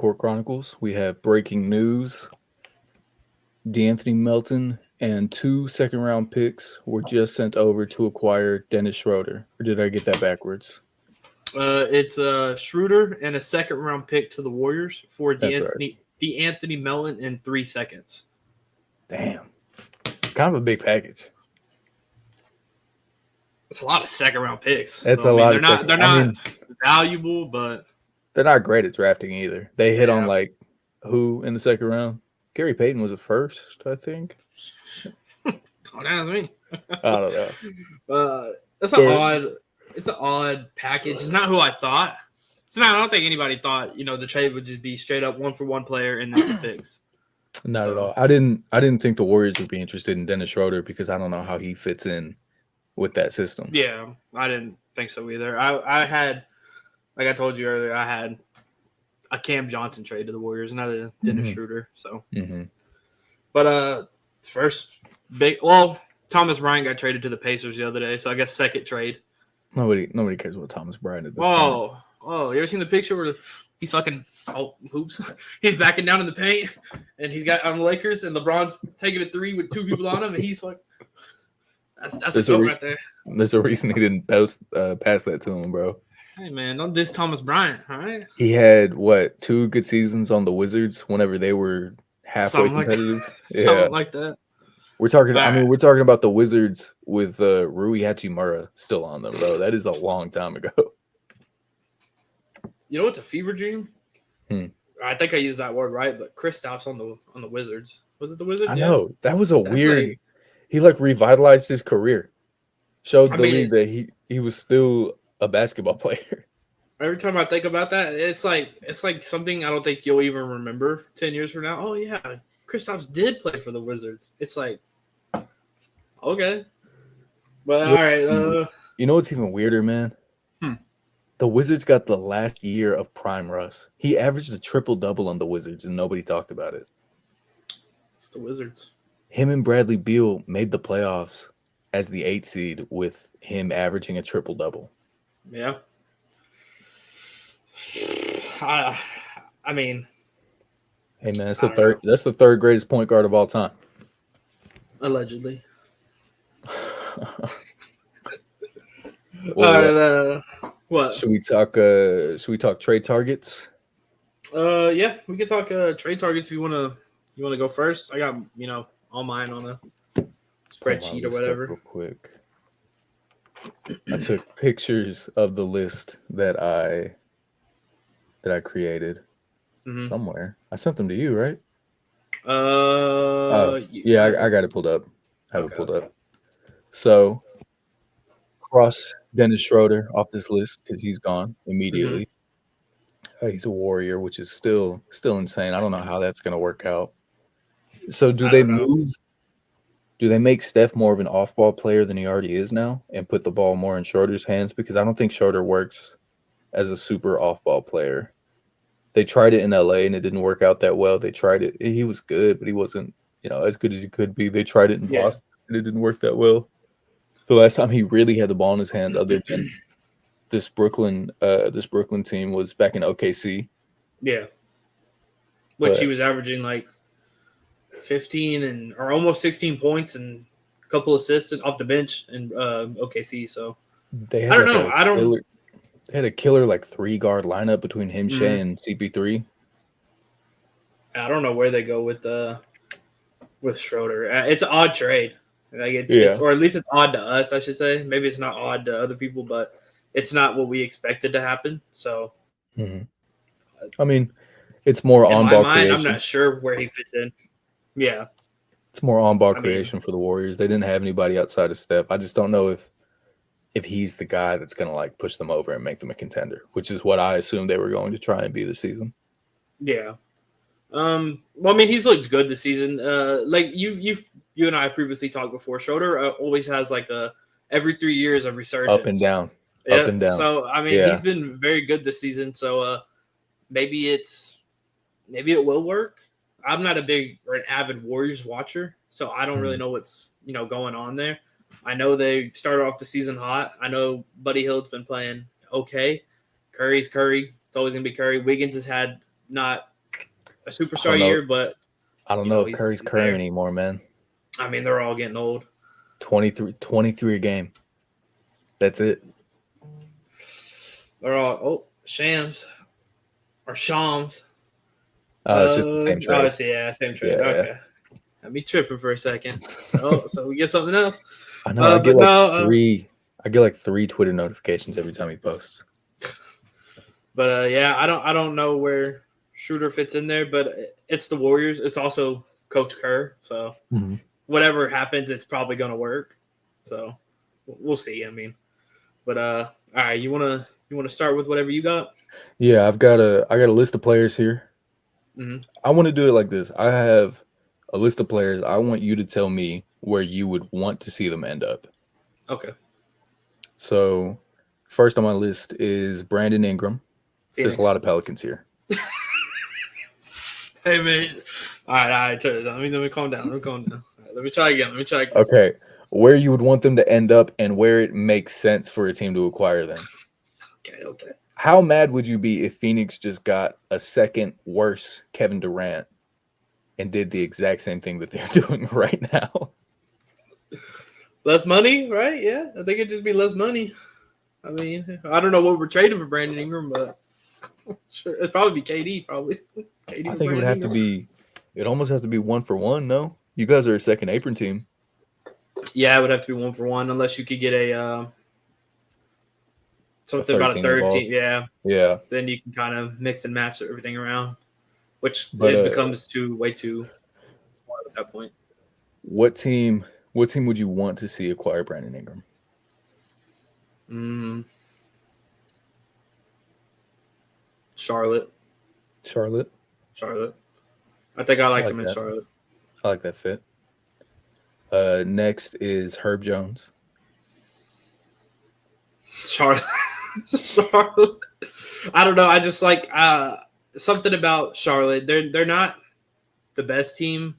Court Chronicles. We have breaking news. D'Anthony Melton and 2 second-round picks were just sent over to acquire Dennis Schroeder. Or did I get that backwards? It's Schroeder and a second-round pick to the Warriors for D'Anthony Melton in 3 seconds. Damn. Kind of a big package. It's a lot of second-round picks. That's a lot of second. They're not valuable, but they're not great at drafting either. They hit on like who in the second round? Gary Payton was the first, I think. Don't ask me. I don't know. It's an odd package. It's not who I thought. I don't think anybody thought, the trade would just be straight up 1-for-1 player and then some picks. Not at all. I didn't think the Warriors would be interested in Dennis Schroeder because I don't know how he fits in with that system. Yeah, I didn't think so either. I had, like I told you earlier, I had a Cam Johnson trade to the Warriors, not a Dennis Schroeder. So, but first Thomas Bryant got traded to the Pacers the other day, so I guess second trade. Nobody cares about Thomas Bryant at this point. Oh, you ever seen the picture where he's fucking hoops? He's backing down in the paint, and he's got on the Lakers, and LeBron's taking a 3 with 2 people on him, and he's fucking. That's a joke right there. There's a reason he didn't pass that to him, bro. Hey, man, don't diss Thomas Bryant, all right? He had, 2 good seasons on the Wizards whenever they were halfway competitive? Something like that. We're talking about the Wizards with Rui Hachimura still on them, bro. That is a long time ago. You know what's a fever dream? I think I used that word right, but Kristaps on the Wizards. Was it the Wizards? I know. That was weird. He revitalized his career. Showed the league that he was still a basketball player. Every time I think about that, it's like something I don't think you'll even remember 10 years from now. Oh yeah, Kristaps did play for the Wizards. It's like, okay. But all right. You know what's even weirder, man? The Wizards got the last year of prime Russ. He averaged a triple-double on the Wizards, and nobody talked about it. It's the Wizards. Him and Bradley Beal made the playoffs as the 8th seed with him averaging a triple-double. Yeah. I mean, hey man, that's the third greatest point guard of all time. Allegedly. Well, what? Should we talk trade targets? Yeah, we can talk trade targets if you wanna go first. I got all mine on a spreadsheet or whatever. Real quick. I took pictures of the list that I created somewhere. I sent them to you, right? Yeah, I got it pulled up. I have it pulled up. So, cross Dennis Schroeder off this list because he's gone immediately. He's a Warrior, which is still insane. I don't know how that's going to work out. So, do they make Steph more of an off-ball player than he already is now and put the ball more in Schroeder's hands? Because I don't think Schroeder works as a super off-ball player. They tried it in LA and it didn't work out that well. They tried it. He was good, but he wasn't, as good as he could be. They tried it in Boston and it didn't work that well. The last time he really had the ball in his hands, other than this Brooklyn team, was back in OKC. Yeah. He was averaging like 15 or almost 16 points and a couple assists off the bench in OKC. So they had They had a killer 3-guard lineup between him, Shea, and CP3. I don't know where they go with Schroeder. It's an odd trade. It's or at least it's odd to us, I should say. Maybe it's not odd to other people, but it's not what we expected to happen. So, I mean, it's more on-ball creation. I'm not sure where he fits in. Yeah, it's more on-ball creation for the Warriors. They didn't have anybody outside of Steph. I just don't know if he's the guy that's going to push them over and make them a contender, which is what I assumed they were going to try and be this season. Yeah. Well, I mean, he's looked good this season. You and I have previously talked before. Schroeder always has every 3 years a resurgence. Up and down. Up and down. So, I mean, he's been very good this season. So, maybe it will work. I'm not a big or an avid Warriors watcher, so I don't really know what's, going on there. I know they started off the season hot. I know Buddy Hield's been playing okay. Curry's Curry. It's always going to be Curry. Wiggins has had not a superstar year, but I don't know if Curry's Curry anymore, man. I mean, they're all getting old. 23 a game. That's it. They're all Shams or Shams. It's just the same trade. Same trade. Yeah, okay. Had me tripping for a second. So we get something else. I know. I get like three Twitter notifications every time he posts. But I don't know where Schroeder fits in there, but it's the Warriors. It's also Coach Kerr. So whatever happens, it's probably going to work. So we'll see. I mean, but all right, you want to start with whatever you got? Yeah, I got a list of players here. I want to do it like this. I have a list of players. I want you to tell me where you would want to see them end up. Okay. So, first on my list is Brandon Ingram. Phoenix. There's a lot of Pelicans here. Hey, man. All right. Let me calm down. Right, let me try again. Okay. Where you would want them to end up and where it makes sense for a team to acquire them. Okay. How mad would you be if Phoenix just got a second worse Kevin Durant and did the exact same thing that they're doing right now? Less money, right? Yeah, I think it'd just be less money. I mean, I don't know what we're trading for Brandon Ingram, but sure, it'd probably be KD. Probably. KD I think it would have to be. It almost has to be 1-for-1. No, you guys are a second apron team. Yeah, it would have to be 1-for-1 unless you could get a something about a third team. Yeah. Then you can kind of mix and match everything around, which it becomes way too hard at that point. What team would you want to see acquire Brandon Ingram? Charlotte. I think I like him in Charlotte. I like that fit. Next is Herb Jones. Charlotte. I don't know. I just like something about Charlotte. They're not the best team,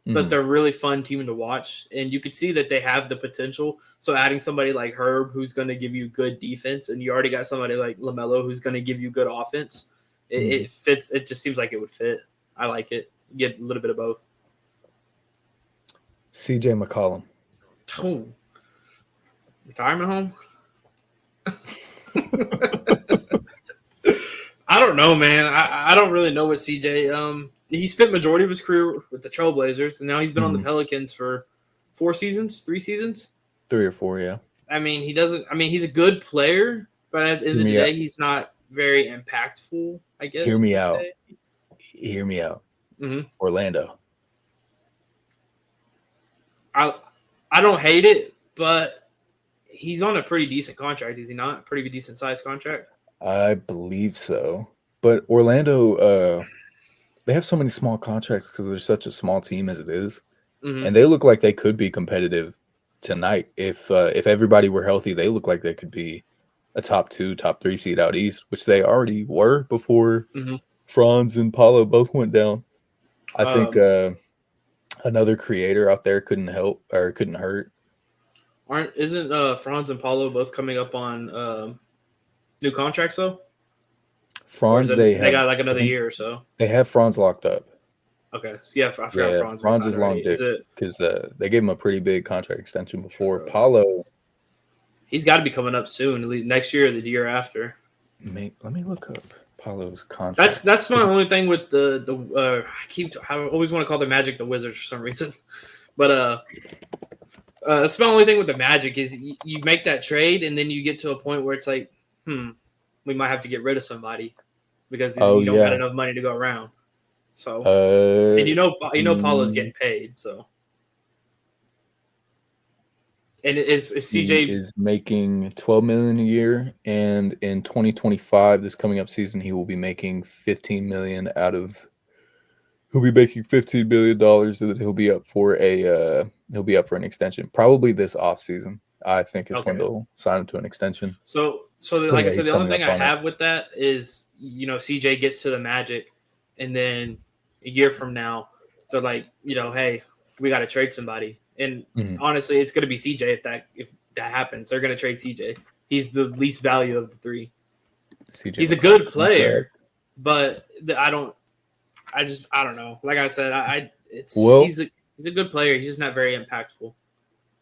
but they're a really fun team to watch, and you could see that they have the potential. So adding somebody like Herb, who's going to give you good defense, and you already got somebody like LaMelo, who's going to give you good offense. It fits. It just seems like it would fit. I like it. You get a little bit of both. CJ McCollum. Oh, retirement home. I don't know, man. I don't really know what CJ. He spent majority of his career with the Trailblazers, and now he's been on the Pelicans for 3 seasons. 3 or 4, yeah. I mean, he's a good player, but at the end of the day, he's not very impactful, I guess. Hear me out. Orlando. I don't hate it, but he's on a pretty decent contract, is he not? Pretty decent sized contract. I believe so. But Orlando, they have so many small contracts because they're such a small team as it is. And they look like they could be competitive tonight. If everybody were healthy, they look like they could be a top 2, top 3 seed out east, which they already were before Franz and Paulo both went down. I think another creator out there couldn't hurt. Isn't Franz and Paulo both coming up on new contracts though? Franz, they got like another year or so. They have Franz locked up. Okay, so yeah, I forgot Franz is long dick because they gave him a pretty big contract extension before. Paulo, he's got to be coming up soon, at least next year or the year after. Let me look up Paulo's contract. That's my only thing with the I always want to call the Magic the Wizards for some reason, but that's my only thing with the Magic is you make that trade and then you get to a point where it's like, we might have to get rid of somebody because you don't got enough money to go around. So, and you know, Paulo's getting paid. So, and is CJ is making $12 million a year, and in 2025, this coming up season, he will be making $15 million He'll be making $15 billion, so that he'll be up for an extension, probably this offseason. I think is when they'll sign him to an extension. So like I said, the only thing I have with that is, CJ gets to the Magic, and then a year from now, they're like, hey, we got to trade somebody. And honestly, it's going to be CJ if that happens. They're going to trade CJ. He's the least value of the 3. He's a good player, but I don't know. Like I said, Well, he's a good player. He's just not very impactful.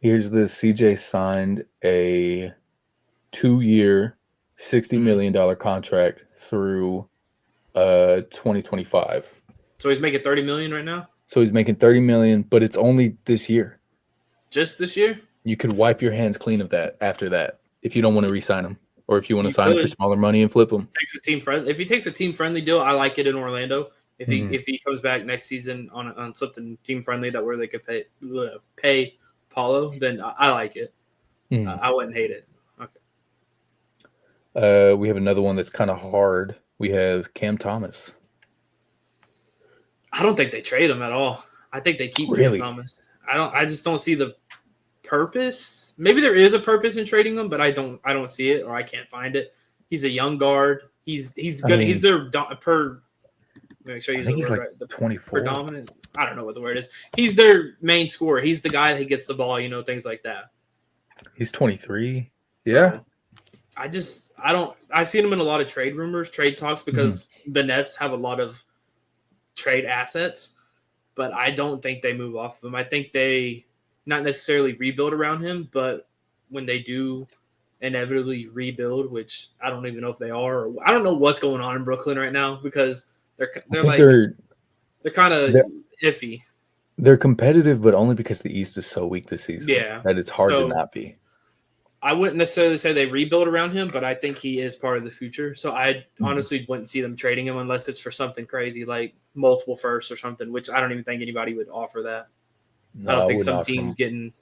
here's this. CJ signed a 2-year, $60 million contract through 2025. So he's making $30 million right now. So he's making $30 million, but it's only this year. Just this year? You could wipe your hands clean of that after that if you don't want to re-sign him, or if you want to sign him for could. smaller money and flip him. If he takes a team friendly deal, I like it in Orlando. If Mm-hmm. he comes back next season on something team friendly that where they could pay Paulo, then I like it. Mm-hmm. I wouldn't hate it. Okay. We have another one that's kind of hard. We have Cam Thomas. I don't think they trade him at all. I think they keep Really? Cam Thomas. I just don't see the purpose. Maybe there is a purpose in trading him, but I don't see it, or I can't find it. He's a young guard. He's good. I mean, he's their per. Make sure I think he's like right. The 24. predominant. I don't know what the word is. He's their main scorer. He's the guy that gets the ball. Things like that. He's 23. So, Yeah. I've seen him in a lot of trade rumors, trade talks, because the Nets have a lot of trade assets, but I don't think they move off of him. I think they not necessarily rebuild around him, but when they do inevitably rebuild, which I don't even know if they are, or I don't know what's going on in Brooklyn right now, because they're kind of iffy. They're competitive, but only because the East is so weak this season. Yeah, that it's hard to not be. I wouldn't necessarily say they rebuild around him, but I think he is part of the future. So I honestly wouldn't see them trading him unless it's for something crazy like multiple firsts or something, which I don't even think anybody would offer that. No, I don't think some teams getting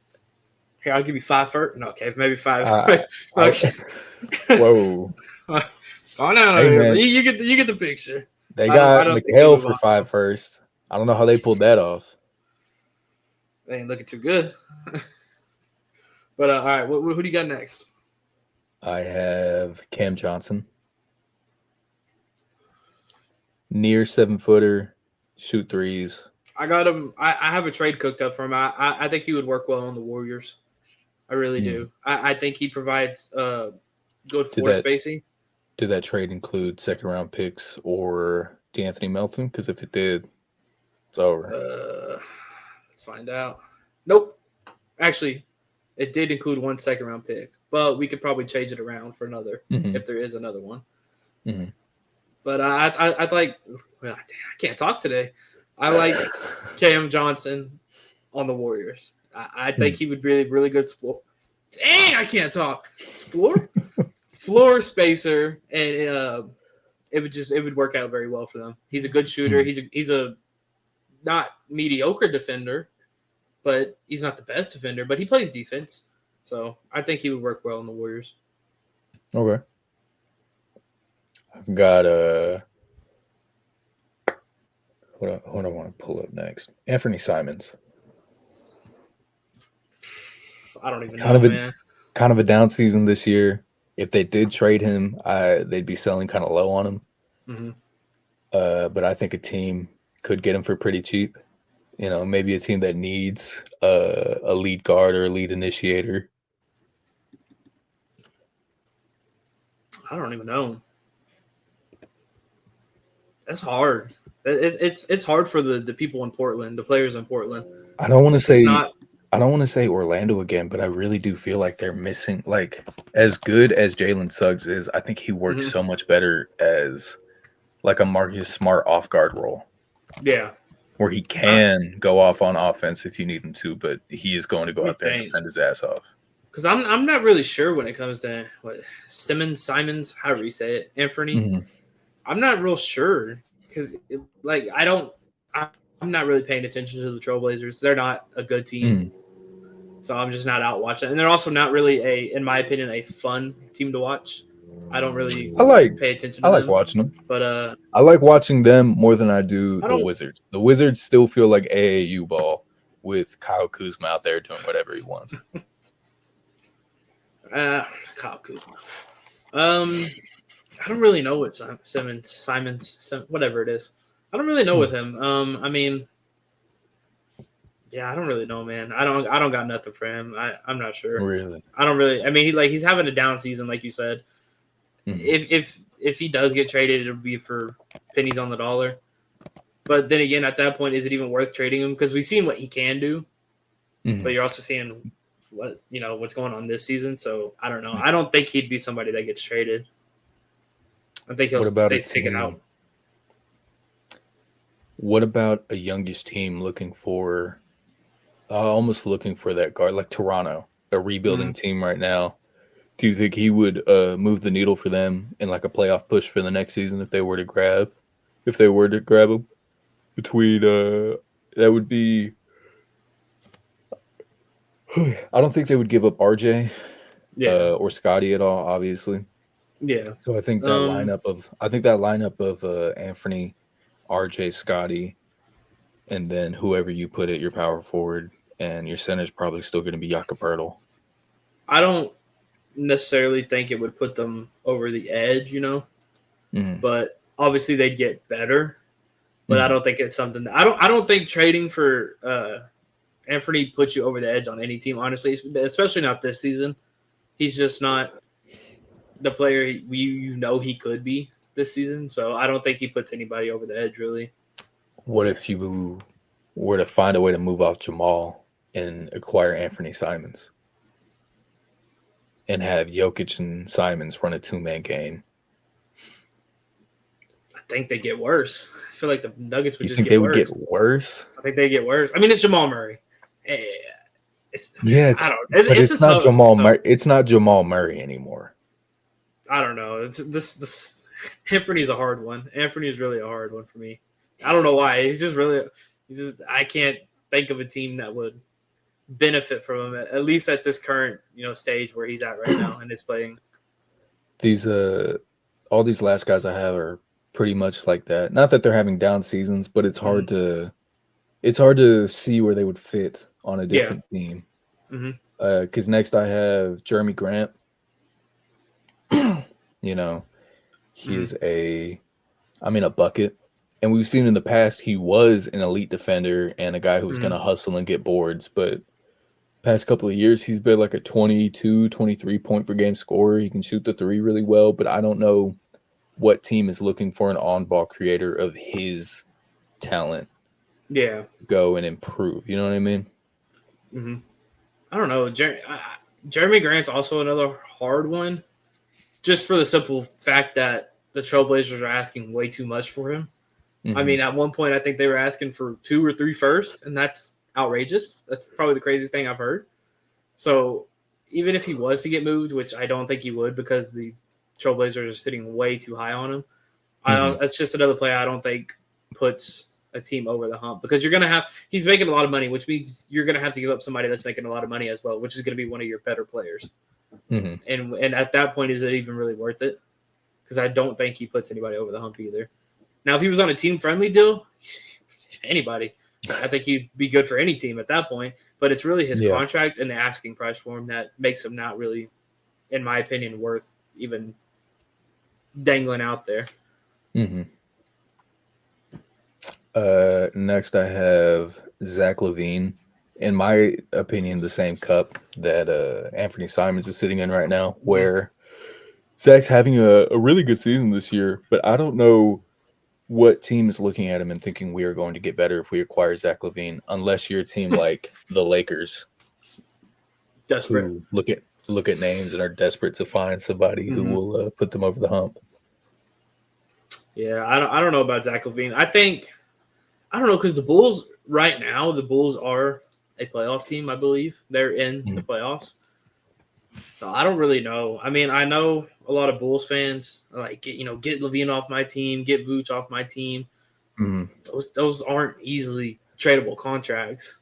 here. I'll give you 5 first. No, okay, maybe 5. Okay. Whoa! Oh no, hey, you get the picture. They got McHale for 5 first. I don't know how they pulled that off. They ain't looking too good. But all right, who do you got next? I have Cam Johnson. Near 7-footer, shoot threes. I got him. I have a trade cooked up for him. I think he would work well on the Warriors. I really do. I think he provides good floor spacing. Did that trade include 2nd-round picks or D'Anthony Melton? Because if it did, it's over. Let's find out. Nope. Actually, it did include 1 2nd-round pick, but we could probably change it around for another if there is another one. Mm-hmm. But I'd like. Well, I can't talk today. I like Cam Johnson on the Warriors. I think he would be really good. Dang, I can't talk. Floor spacer, and it would work out very well for them. He's a good shooter. He's a not mediocre defender, but he's not the best defender. But he plays defense, so I think he would work well in the Warriors. Okay. I've got what do I want to pull up next? Anthony Simons. I don't even know, man. Kind of a down season this year. If they did trade him, they'd be selling kind of low on him. Mm-hmm. But I think a team could get him for pretty cheap. Maybe a team that needs a lead guard or a lead initiator. I don't even know. That's hard. It's hard for the people in Portland, the players in Portland. I don't want to say Orlando again, but I really do feel like they're missing. Like, as good as Jalen Suggs is, I think he works so much better as like a Marcus Smart off guard role. Yeah, where he can go off on offense if you need him to, but he is going to go out there and defend his ass off. Because I'm not really sure when it comes to Simons, however you say it, Anthony. Mm-hmm. I'm not real sure because I'm not really paying attention to the Trailblazers. They're not a good team. So I'm just not out watching. And they're also not really in my opinion, a fun team to watch. I don't really pay attention to them. I like watching them. But I like watching them more than I do the Wizards. The Wizards still feel like AAU ball with Kyle Kuzma out there doing whatever he wants. Kyle Kuzma. I don't really know what Simons, whatever it is. I don't really know with him. I mean, yeah, I don't really know, man. I don't got nothing for him. I'm not sure. Really? I don't really. I mean, he's having a down season, like you said. Mm-hmm. If he does get traded, it'll be for pennies on the dollar. But then again, at that point, is it even worth trading him? Because we've seen what he can do, but you're also seeing what's going on this season. So I don't know. I don't think he'd be somebody that gets traded. I think they stick it out. What about a youngest team almost looking for that guard, like Toronto, a rebuilding team right now? Do you think he would move the needle for them in like a playoff push for the next season if they were to grab him? Between that would be. I don't think they would give up RJ or Scotty at all, obviously. Yeah. So I think that lineup of Anthony, RJ, Scotty, and then whoever you put at your power forward and your center is probably still going to be Poeltl. I don't necessarily think it would put them over the edge, but obviously they'd get better. But I don't think it's something that I don't think trading for Anthony puts you over the edge on any team, honestly, especially not this season. He's just not the player he could be this season. So I don't think he puts anybody over the edge, really. What if you were to find a way to move off Jamal and acquire Anthony Simons and have Jokic and Simons run a two-man game? I think they get worse. I feel like the Nuggets would get worse. Would get worse? I think they get worse. I mean, it's Jamal Murray. It's not Jamal Murray. It's not Jamal Murray anymore. I don't know. It's this Anthony's a hard one. Anthony is really a hard one for me. I don't know why. I can't think of a team that would benefit from him, at least at this current, stage where he's at right now and is playing. These all these last guys I have are pretty much like that. Not that they're having down seasons, but it's hard to see where they would fit on a different team. Because next I have Jeremy Grant. He is a bucket. And we've seen in the past he was an elite defender and a guy who was going to hustle and get boards. But past couple of years, he's been like a 22, 23 point per game scorer. He can shoot the three really well, but I don't know what team is looking for an on-ball creator of his talent. Yeah. Go and improve. You know what I mean? Mm-hmm. I don't know. Jeremy Grant's also another hard one, just for the simple fact that the Trailblazers are asking way too much for him. I mean, at one point, I think they were asking for 2 or 3 firsts, and that's outrageous. That's probably the craziest thing I've heard. So even if he was to get moved, which I don't think he would because the Trailblazers are sitting way too high on him, that's just another player I don't think puts a team over the hump because he's making a lot of money, which means you're going to have to give up somebody that's making a lot of money as well, which is going to be one of your better players. And at that point, is it even really worth it? Because I don't think he puts anybody over the hump either. Now, if he was on a team-friendly deal, anybody, I think he'd be good for any team at that point. But it's really his contract and the asking price for him that makes him not really, in my opinion, worth even dangling out there. Next, I have Zach LaVine. In my opinion, the same cup that Anthony Simons is sitting in right now, where Zach's having a really good season this year, but I don't know what team is looking at him and thinking we are going to get better if we acquire Zach LaVine, unless you're a team like the Lakers, desperate, who look at names and are desperate to find somebody who will put them over the hump. Yeah, I don't know about Zach LaVine. I don't know because the Bulls right now, are a playoff team. I believe they're in the playoffs. So I don't really know. I mean, I know a lot of Bulls fans are like, get LaVine off my team, get Vooch off my team. Those aren't easily tradable contracts.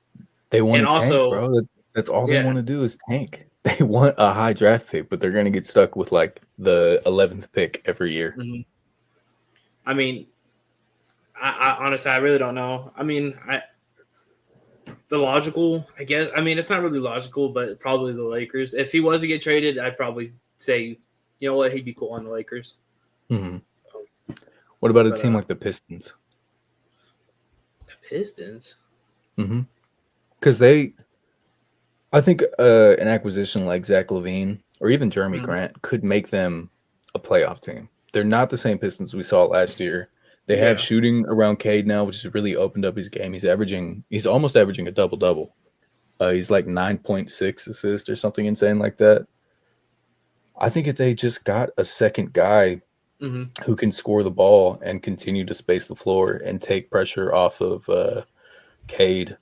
They want to tank, bro. That's all they want to do is tank. They want a high draft pick, but they're going to get stuck with like the 11th pick every year. I mean, I honestly, I really don't know. I mean, the logical, I guess. I mean, it's not really logical, but probably the Lakers. If he was to get traded, I'd probably say, you know what, he'd be cool on the Lakers. What about a team like the Pistons? The Pistons? Because I think an acquisition like Zach LaVine or even Jeremy Grant could make them a playoff team. They're not the same Pistons we saw last year. They have shooting around Cade now, which has really opened up his game. He's almost averaging a double-double. He's like 9.6 assists or something insane like that. I think if they just got a second guy who can score the ball and continue to space the floor and take pressure off of Cade,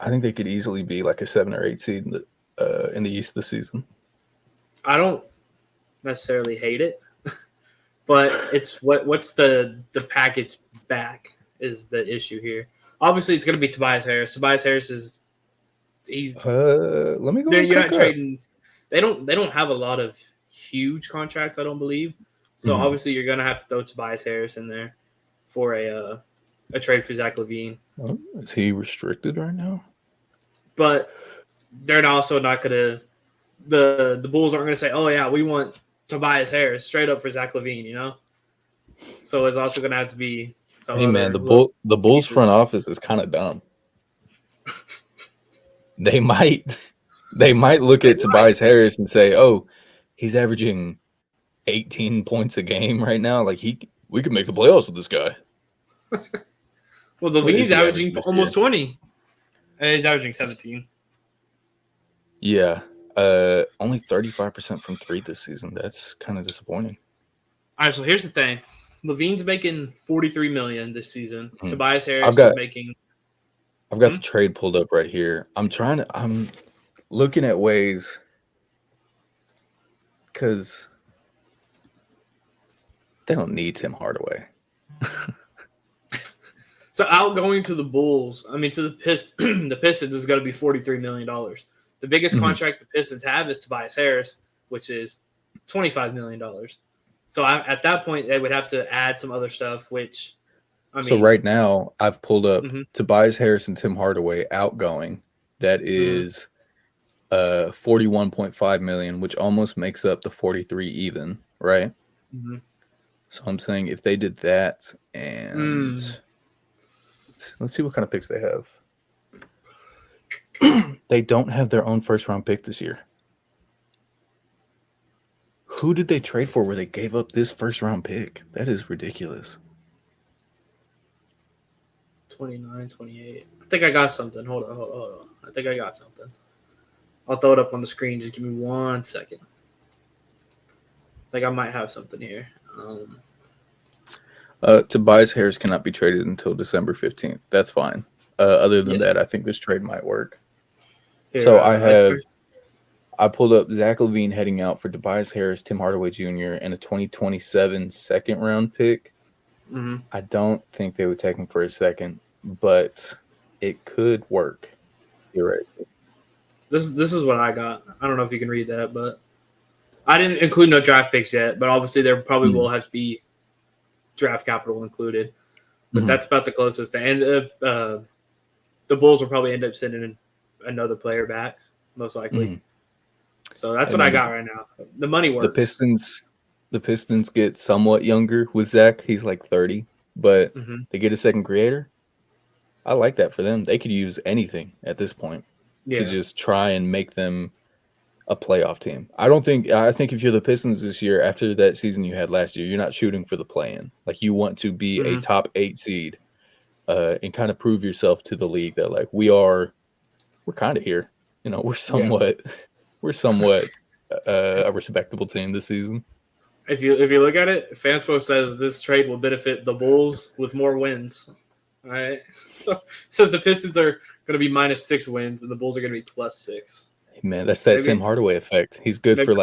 I think they could easily be like a 7 or 8 seed in the East this season. I don't necessarily hate it, but it's what's the package back is the issue here. Obviously, it's going to be Tobias Harris. Tobias Harris is let me go. You're not trading. They don't have a lot of huge contracts, I don't believe. So obviously, you're going to have to throw Tobias Harris in there for a trade for Zach LaVine. Oh, is he restricted right now? But they're also not going to. The Bulls aren't going to say, "Oh yeah, we want Tobias Harris straight up for Zach LaVine," you know. So it's also going to have to be. Hey man, the Bulls front office is kind of dumb. They might look at Tobias Harris and say, "Oh, he's averaging 18 points a game right now. Like we could make the playoffs with this guy." Well, LaVine's averaging almost 20. He's averaging 17. Yeah, only 35% from 3 this season. That's kind of disappointing. All right, so here's the thing: LaVine's making $43 million this season. Tobias Harris is making. I've got the trade pulled up right here. I'm looking at ways because they don't need Tim Hardaway. So outgoing to the Bulls, to the Pistons is going to be $43 million. The biggest contract the Pistons have is Tobias Harris, which is $25 million. So at that point, they would have to add some other stuff, which so right now, I've pulled up Tobias Harris and Tim Hardaway outgoing. That is $41.5 million, which almost makes up the 43 even, right? So I'm saying if they did that, and let's see what kind of picks they have. They don't have their own first-round pick this year. Who did they trade for where they gave up this first-round pick? That is ridiculous. 29, 28. I think I got something. Hold on. I think I got something. I'll throw it up on the screen. Just give me 1 second. I think I might have something here. Tobias Harris cannot be traded until December 15th. That's fine. Other than that, I think this trade might work. Here, so I pulled up Zach LaVine heading out for Tobias Harris, Tim Hardaway Jr., and a 2027 second-round pick. I don't think they would take him for a second, but it could work. You're right. This is what I got. I don't know if you can read that, but I didn't include no draft picks yet, but obviously there probably will have to be draft capital included. But that's about the closest. And the Bulls will probably end up sending another player back, most likely. So that's what I got right now. The money works. The Pistons get somewhat younger with Zach. He's like 30, but they get a second creator. I like that for them. They could use anything at this point to just try and make them a playoff team. I think if you're the Pistons this year, after that season you had last year, you're not shooting for the play-in. Like you want to be a top 8 seed and kind of prove yourself to the league that like we're kind of here. You know, we're somewhat a respectable team this season. If you look at it, Fanspo says this trade will benefit the Bulls with more wins. All right, so says the Pistons are going to be -6 wins and the Bulls are going to be +6. Man, that's that Tim Hardaway effect. He's good for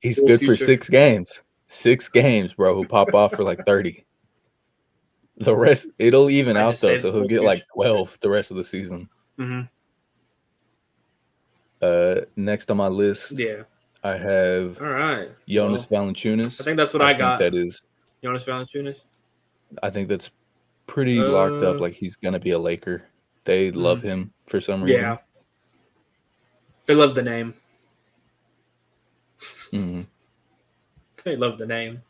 he's good for 6 games. 6 games, bro. He'll pop off for like 30. The rest it'll even out though, so he'll get like 12 the rest of the season. Next on my list, I have Jonas Valanciunas. I think that's what I got. That is Jonas Valanciunas. I think that's pretty locked up. Like he's gonna be a Laker. They love him for some reason. Yeah, they love the name. They love the name.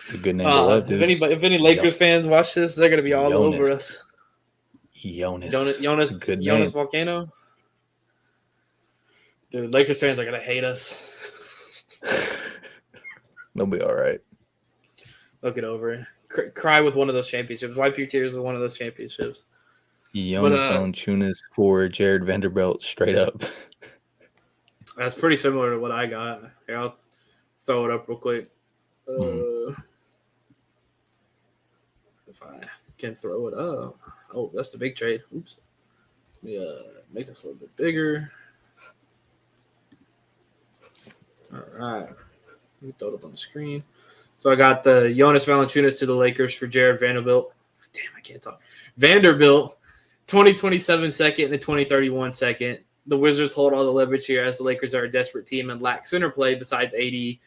It's a good name to love, dude. If any Lakers fans watch this, they're gonna be all over us. Jonas, good Jonas Volcano. Dude, Lakers fans are gonna hate us. They'll be all right. They'll get over it. cry with one of those championships. Wipe your tears with one of those championships. Jonas Valanciunas for Jared Vanderbilt, straight up. That's pretty similar to what I got. Here, I'll throw it up real quick. If I can throw it up. Oh, that's the big trade. Oops. Let me make this a little bit bigger. All right. Let me throw it up on the screen. So I got the Jonas Valanciunas to the Lakers for Jared Vanderbilt. Damn, I can't talk. Vanderbilt, 2027 second and a 2031 second. The Wizards hold all the leverage here as the Lakers are a desperate team and lack center play besides AD.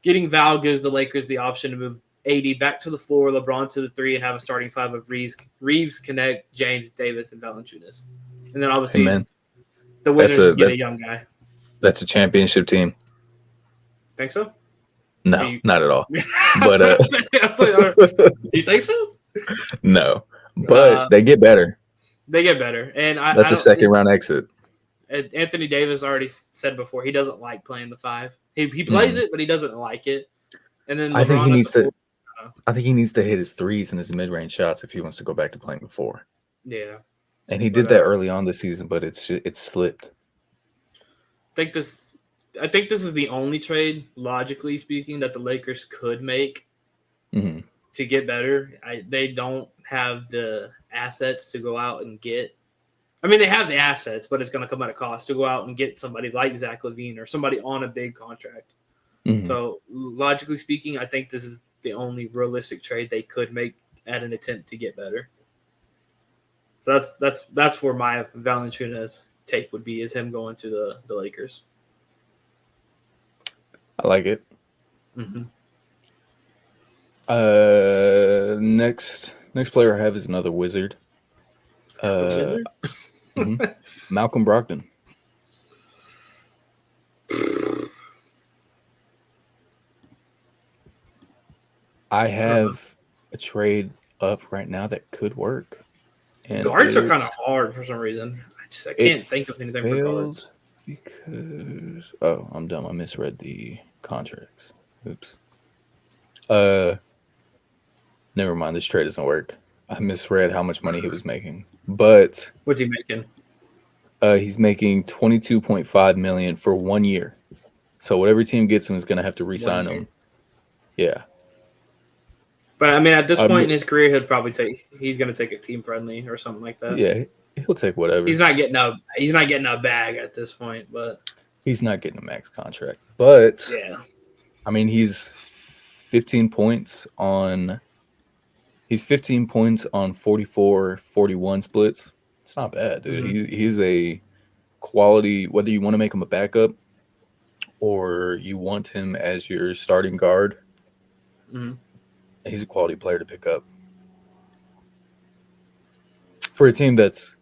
Getting Val gives the Lakers the option to move AD back to the 4, LeBron to the 3, and have a starting 5 of Reeves, Connect, James, Davis, and Valanciunas. And then obviously the Wizards just get a young guy. That's a championship team. Think so? No, not at all. But you think so? No, but they get better. They get better, and that's a second round exit. Anthony Davis already said before he doesn't like playing the 5. He plays it, but he doesn't like it. And then I think he needs to. I think he needs to hit his threes and his mid range shots if he wants to go back to playing the 4. Yeah, and he did that early on this season, but it's slipped. I think this is the only trade, logically speaking, that the Lakers could make to get better. They don't have the assets to go out and get. I mean, they have the assets, but it's going to come at a cost to go out and get somebody like Zach LaVine or somebody on a big contract. So, logically speaking, I think this is the only realistic trade they could make at an attempt to get better. So that's where my Valanciunas take would be, is him going to the Lakers. I like it. Next player I have is another Wizard. Malcolm Brogdon. I have a trade up right now that could work. And guards are kind of hard for some reason. I can't think of anything for guards. Because I'm dumb. I misread the contracts. Oops. Never mind. This trade doesn't work. I misread how much money he was making. But what's he making? He's making $22.5 million for 1 year. So whatever team gets him is going to have to re-sign him. Yeah. But I mean, at this point in his career, he's going to take a team friendly or something like that. Yeah, he'll take whatever. He's not getting a bag at this point, but he's not getting a max contract. But yeah, I mean, he's 15 points on 44-41 splits. It's not bad, dude. He's a quality, whether you want to make him a backup or you want him as your starting guard. He's a quality player to pick up for a team that's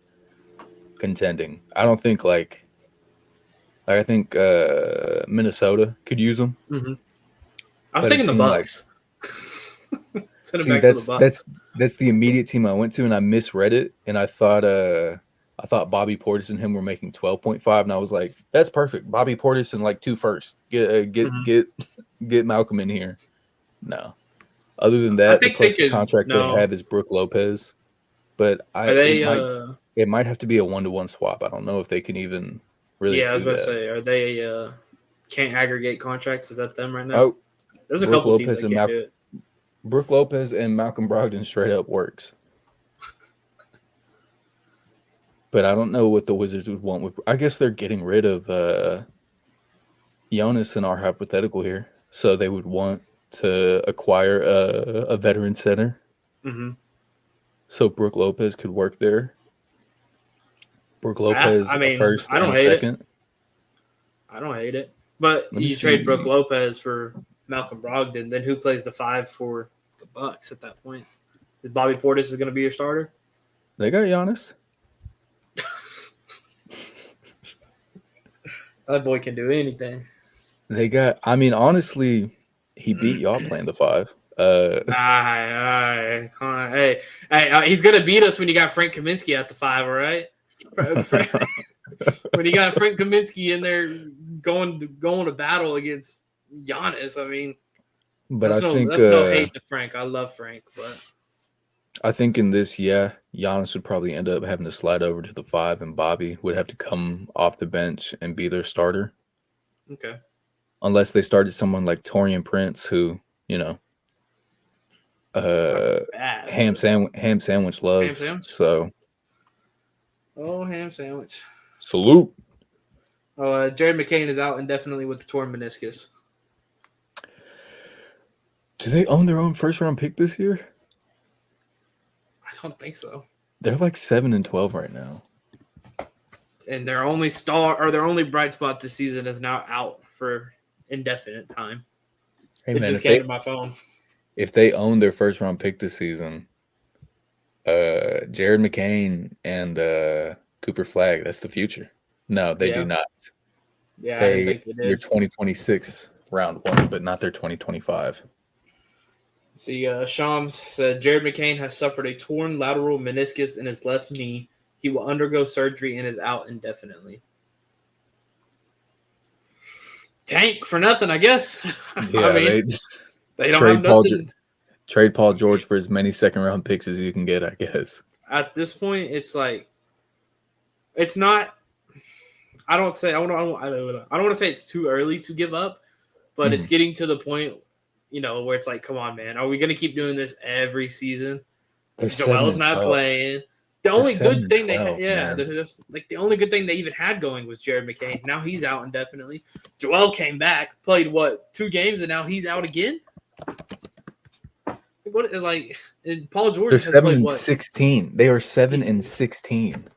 contending. I don't think I think Minnesota could use him. I was thinking the Bucks. See, that's the immediate team I went to, and I misread it, and I thought Bobby Portis and him were making 12.5, and I was like, that's perfect. Bobby Portis and 2 first. Get Malcolm in here. No. Other than that, the closest contract they have is Brook Lopez, but it might have to be a 1-to-1 swap. I don't know if they can even really. Yeah, I was about to say, are they can't aggregate contracts? Is that them right now? Oh, there's a couple teams that can't do it. Brook Lopez and Malcolm Brogdon straight up works, but I don't know what the Wizards would want. I guess they're getting rid of Jonas in our hypothetical here, so they would want to acquire a veteran center. So Brook Lopez could work there. Brook Lopez, first and second. I don't hate it. But you trade Brook Lopez for Malcolm Brogdon, then who plays the 5 for the Bucks at that point? Is Bobby Portis going to be your starter? They got Giannis. That boy can do anything. They got. I mean, honestly, he beat y'all playing the 5. Hey, he's gonna beat us when you got Frank Kaminsky at the 5, all right? When you got Frank Kaminsky in there going to battle against Giannis, I mean, But That's no hate to Frank. I love Frank, but I think in this, Giannis would probably end up having to slide over to the 5, and Bobby would have to come off the bench and be their starter. Okay. Unless they started someone like Taurean Prince, who, ham sandwich loves. Ham sandwich? So, ham sandwich. Salute. Oh, Jared McCain is out indefinitely with the torn meniscus. Do they own their own first-round pick this year? I don't think so. They're like 7-12 right now. And their only bright spot this season is now out for indefinite time. Hey, it man, just came to my phone. If they own their first-round pick this season, Jared McCain and Cooper Flagg, that's the future. No, they do not. Yeah, I didn't think they did. Their 2026 round one, but not their 2025. See, Shams said Jared McCain has suffered a torn lateral meniscus in his left knee. He will undergo surgery and is out indefinitely. Tank for nothing, I guess. Yeah, I mean, they don't have nothing. Trade Paul George for as many second-round picks as you can get, I guess. At this point, it's like, it's not. I don't want to say it's too early to give up, but it's getting to the point, where it's like, come on, man, are we going to keep doing this every season? Joel's not playing. The only good thing the only good thing they even had going was Jared McCain. Now he's out indefinitely. Joel came back, played 2 games, and now he's out again. And Paul George. They're 7-16. They are 7-16.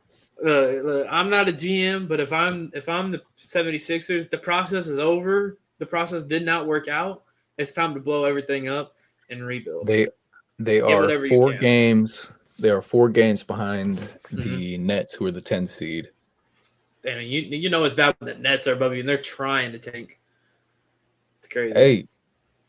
I'm not a GM, but if I'm the 76ers, the process is over. The process did not work out. It's time to blow everything up and rebuild. They are 4 games. They are 4 games behind the Nets, who are the 10 seed. Damn, it's bad when the Nets are above you, and they're trying to tank. It's crazy. Hey,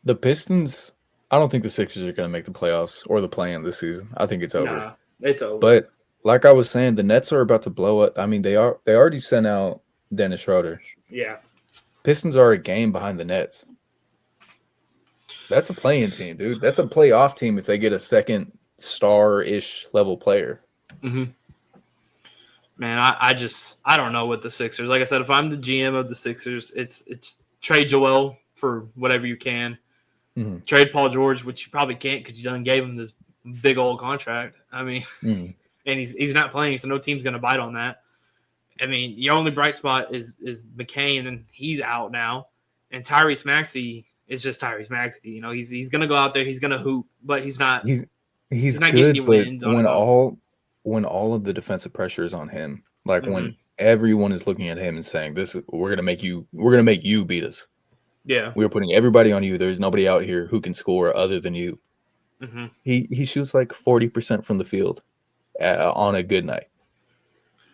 the Pistons. I don't think the Sixers are going to make the playoffs or the play-in this season. I think it's over. Nah, it's over. But like I was saying, the Nets are about to blow up. I mean, they already sent out Dennis Schroeder. Yeah. Pistons are a game behind the Nets. That's a play-in team, dude. That's a playoff team if they get a second star-ish level player. Mm-hmm. Man, I don't know what the Sixers. Like I said, if I'm the GM of the Sixers, it's trade Joel for whatever you can. Mm-hmm. Trade Paul George, which you probably can't because you done gave him this big old contract. I mean, and he's not playing, so no team's going to bite on that. I mean, your only bright spot is McCain, and he's out now. And Tyrese Maxey is just Tyrese Maxey. He's going to go out there, he's going to hoop, but he's not. He's not good, but when all of the defensive pressure is on him, like when everyone is looking at him and saying, we're going to make you beat us. Yeah, we're putting everybody on you. There's nobody out here who can score other than you. Mm-hmm. He shoots like 40% from the field on a good night.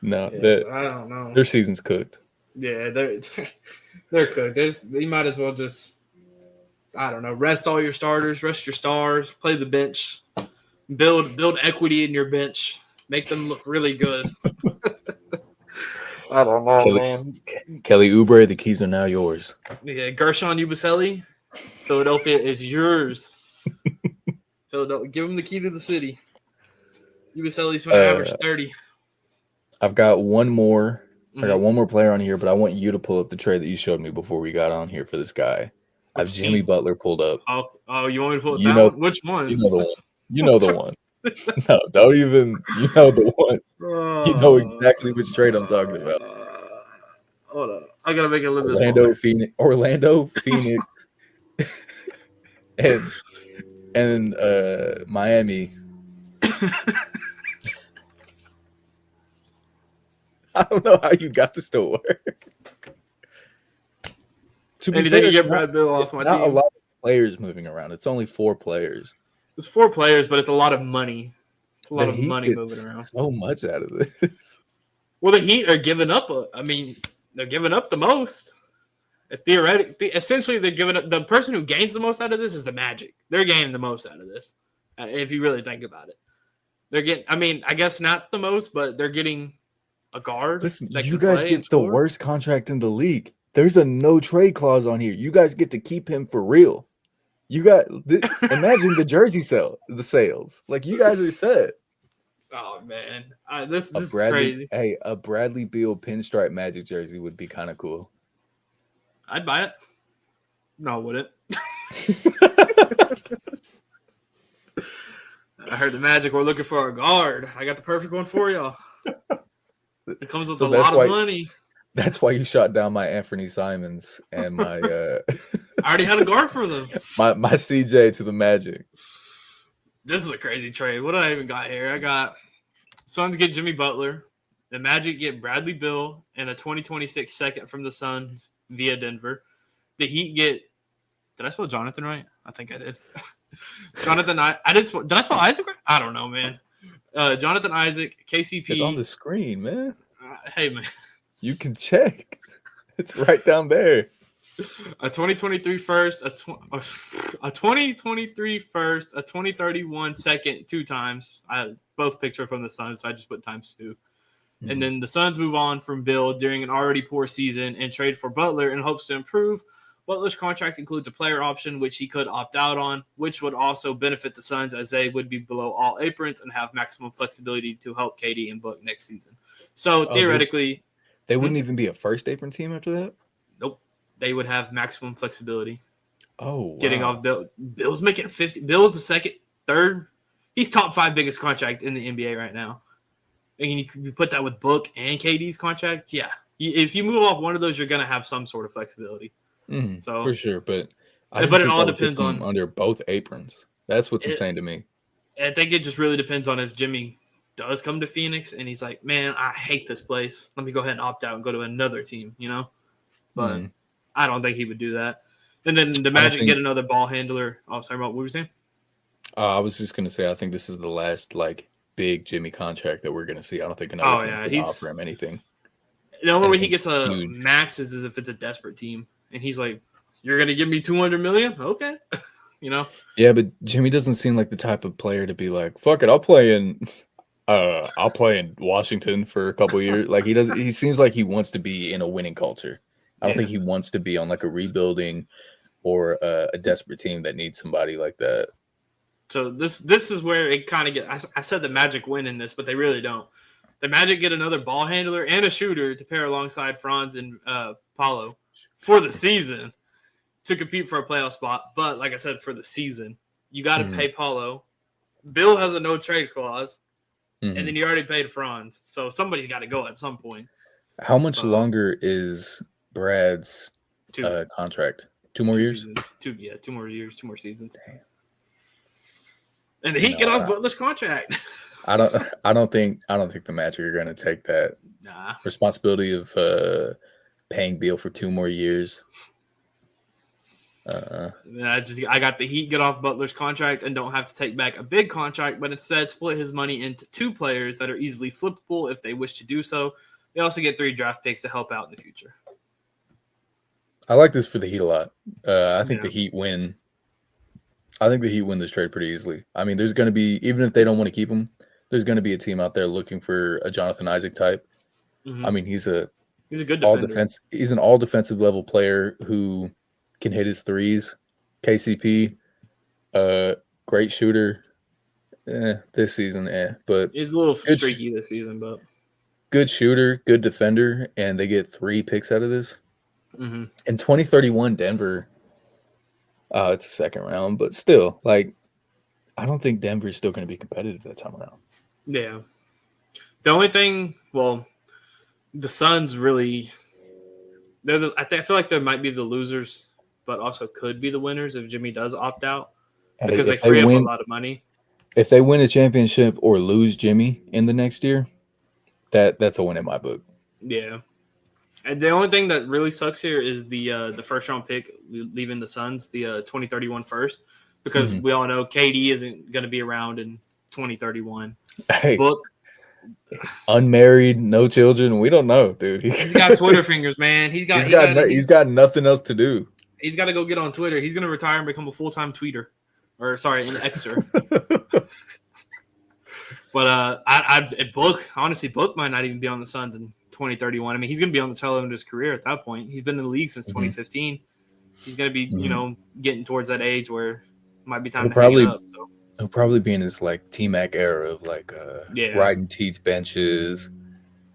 No, I don't know. Their season's cooked. Yeah, they're cooked. You might as well just, I don't know, rest all your starters, rest your stars, play the bench, build equity in your bench, make them look really good. I don't know, man. Kelly Oubre, the keys are now yours. Yeah, Gershon Yabusele, Philadelphia is yours. Philadelphia, give him the key to the city. Yabusele's going to average 30. I've got one more. I got one more player on here, but I want you to pull up the trade that you showed me before we got on here for this guy. I have Jimmy Butler pulled up. Oh, you want me to pull that one? Which one? You know the one. You know the one. No, don't even. You know the one. You know exactly which trade I'm talking about. Hold on. I got to make it a little bit Orlando, Phoenix, and Miami. I don't know how you got this to work. To be fair, get Brad Bill off my team. Not a lot of players moving around. It's only 4 players. It's 4 players, but it's a lot of money. It's a lot of money moving around. So much out of this. Well, the Heat are giving up. They're giving up the most. Theoretically, essentially, they're giving up. The person who gains the most out of this is the Magic. They're gaining the most out of this, if you really think about it. They're getting. I guess not the most, but they're getting a guard. Listen, you guys get the worst contract in the league. There's a no trade clause on here. You guys get to keep him for real. You got imagine the jersey the sales. Like you guys are set. Oh man, this is Bradley, crazy. hey, a Bradley Beal pinstripe Magic jersey would be kind of cool. I'd buy it. No, I wouldn't. I heard the Magic were looking for a guard. I got the perfect one for y'all. It comes with a lot of money. That's why you shot down my Anthony Simons and my. I already had a guard for them. my CJ to the Magic. This is a crazy trade. What do I even got here? I got Suns get Jimmy Butler. The Magic get Bradley Beal and a 2026 second from the Suns via Denver. The Heat get. Did I spell Jonathan right? I think I did. Jonathan, I did I spell Isaac right? I don't know, man. Jonathan Isaac, KCP. It's on the screen, man. Hey, man. You can check. It's right down there. A 2023 first, a 2023 first, a 2031 second 2 times. I had both picture from the Suns, so I just put times 2. Mm-hmm. And then the Suns move on from Bill during an already poor season and trade for Butler in hopes to improve. Butler's contract includes a player option, which he could opt out on, which would also benefit the Suns as they would be below all aprons and have maximum flexibility to help KD and Book next season. So theoretically, they wouldn't even be a first apron team after that? Nope. They would have maximum flexibility. Oh, wow. Getting off Bill. Bill's making 50. Bill's the second, third. He's top 5 biggest contract in the NBA right now. And you put that with Book and KD's contract. Yeah. If you move off one of those, you're going to have some sort of flexibility. So for sure. But it all depends on under both aprons. That's what's insane to me. I think it just really depends on if Jimmy does come to Phoenix and he's like, man, I hate this place. Let me go ahead and opt out and go to another team, But I don't think he would do that. And then the Magic get another ball handler. Oh, sorry, what were you saying? I was just going to say, I think this is the last big Jimmy contract that we're going to see. I don't think another team can offer him anything. The only way he gets a max is if it's a desperate team. And he's like, you're going to give me $200 million? Okay. Yeah, but Jimmy doesn't seem like the type of player to be like, fuck it, I'll play in Washington for a couple of years. He seems like he wants to be in a winning culture. I don't think he wants to be on a rebuilding or a desperate team that needs somebody like that. So this is where it kind of gets. I said the Magic win in this, but they really don't. The Magic get another ball handler and a shooter to pair alongside Franz and Paulo for the season to compete for a playoff spot. But like I said, for the season, you got to pay Paulo. Bill has a no trade clause, and then you already paid Franz. So somebody's got to go at some point. How much longer is Brad's contract? 2 more years? Seasons. 2 more years, 2 more seasons. Damn. And the Heat get off Butler's contract. I don't think the Magic are going to take that responsibility of paying Beal for 2 more years. I got the Heat get off Butler's contract and don't have to take back a big contract, but instead split his money into 2 players that are easily flippable if they wish to do so. They also get 3 draft picks to help out in the future. I like this for the Heat a lot. I think the Heat win. I think the Heat win this trade pretty easily. I mean, there's going to be, even if they don't want to keep him, there's going to be a team out there looking for a Jonathan Isaac type. I mean, he's a good defender. He's an all defensive level player who can hit his threes. KCP, great shooter. This season, but he's a little streaky this season, but good shooter, good defender, and they get 3 picks out of this. In 2031, Denver. It's a second round, but still, I don't think Denver is still going to be competitive that time around. Yeah. The only thing, the Suns really, I feel like they might be the losers, but also could be the winners if Jimmy does opt out because they free up a lot of money. If they win a championship or lose Jimmy in the next year, that's a win in my book. Yeah. And the only thing that really sucks here is the first round pick leaving the Suns, the 2031 first, because we all know KD isn't going to be around in 2031. Hey, Book, unmarried, no children. We don't know, dude. He's got Twitter fingers, man. He's got nothing else to do. He's got to go get on Twitter. He's going to retire and become a full-time tweeter, an Xer. But Book might not even be on the Suns in 2031. I mean, he's going to be on the tail end of his career at that point. He's been in the league since 2015. He's going to be, getting towards that age where it might be time He'll to hang it up. So. He'll probably be in his like T-Mac era of like riding Teats benches.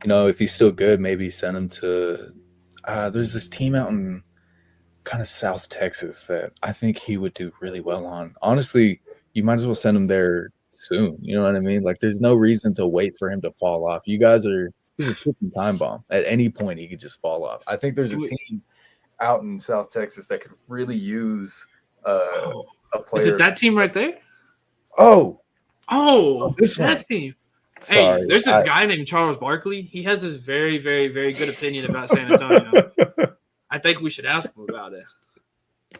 If he's still good, maybe send him to. There's this team out in kind of South Texas that I think he would do really well on. Honestly, you might as well send him there soon. You know what I mean? Like, there's no reason to wait for him to fall off. He's a ticking time bomb. At any point, he could just fall off. I think there's a team out in South Texas that could really use a player. Is it that team right there? Oh, this that team. Sorry, hey, there's this guy named Charles Barkley. He has this very, very, very good opinion about San Antonio. I think we should ask him about it. I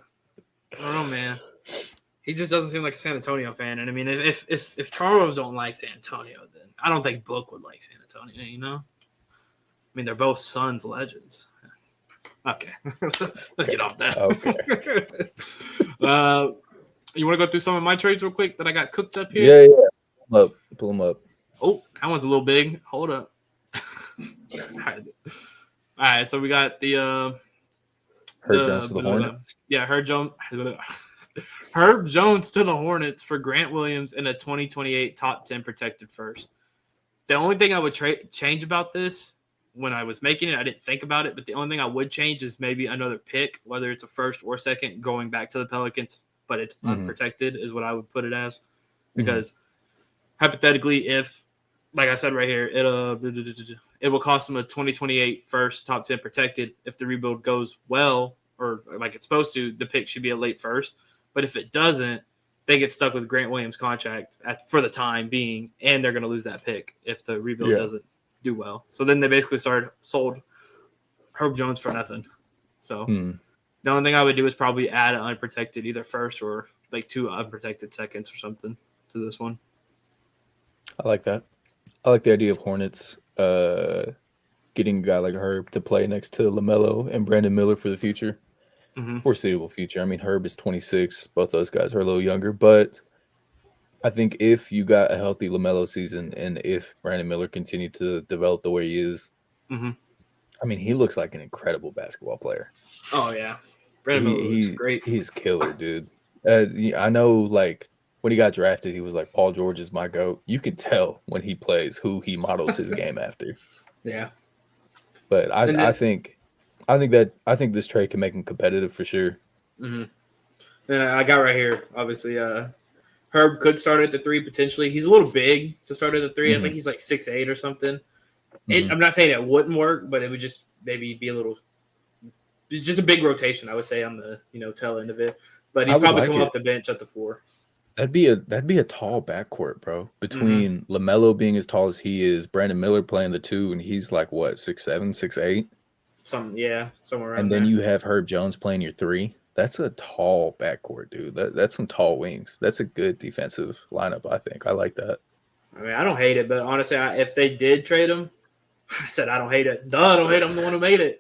don't know, man. He just doesn't seem like a San Antonio fan. And I mean, if Charles don't like San Antonio, then I don't think Book would like San Antonio, I mean, they're both Suns legends. Okay. Let's get off that. Okay. You want to go through some of my trades real quick that I got cooked up here? Yeah. Pull them up. Oh, that one's a little big. Hold up. All right, so we got the Herb Jones to the Hornets. Yeah, Herb Jones to the Hornets for Grant Williams and a 2028 top 10 protected first. The only thing I would change about this, when I was making it, I didn't think about it, but the only thing I would change is maybe another pick, whether it's a first or second, going back to the Pelicans, but it's unprotected is what I would put it as. Because hypothetically, if, like I said right here, it will cost them a 2028 first top 10 protected. If the rebuild goes well, or like it's supposed to, the pick should be a late first. But if it doesn't, they get stuck with Grant Williams' contract for the time being, and they're going to lose that pick if the rebuild doesn't do well. So then they basically sold Herb Jones for nothing. So the only thing I would do is probably add an unprotected either first or like 2 unprotected seconds or something to this one. I like that. I like the idea of Hornets getting a guy like Herb to play next to LaMelo and Brandon Miller for the future. Foreseeable future. I mean, Herb is 26. Both those guys are a little younger, but I think if you got a healthy LaMelo season and if Brandon Miller continued to develop the way he is, I mean, he looks like an incredible basketball player. Oh, yeah. Brandon Miller looks great. He's killer, dude. I know, like, when he got drafted, he was like, Paul George is my GOAT. You can tell when he plays who he models his game after. Yeah. But I think this trade can make him competitive for sure. And I got right here, obviously, Herb could start at the 3 potentially. He's a little big to start at the 3. I think he's like 6'8" or something. I'm not saying it wouldn't work, but it would just maybe be just a big rotation, I would say, on the tail end of it. But he'd probably come off the bench at the 4. That'd be a tall backcourt, bro. Between LaMelo being as tall as he is, Brandon Miller playing the 2, and he's like what, 6'7", 6'8"? Somewhere around. And then you have Herb Jones playing your 3. That's a tall backcourt, dude. That's some tall wings. That's a good defensive lineup, I think. I like that. I mean, I don't hate it, but honestly, if they did trade him, I said I don't hate it. I don't hate him. I'm the one who made it.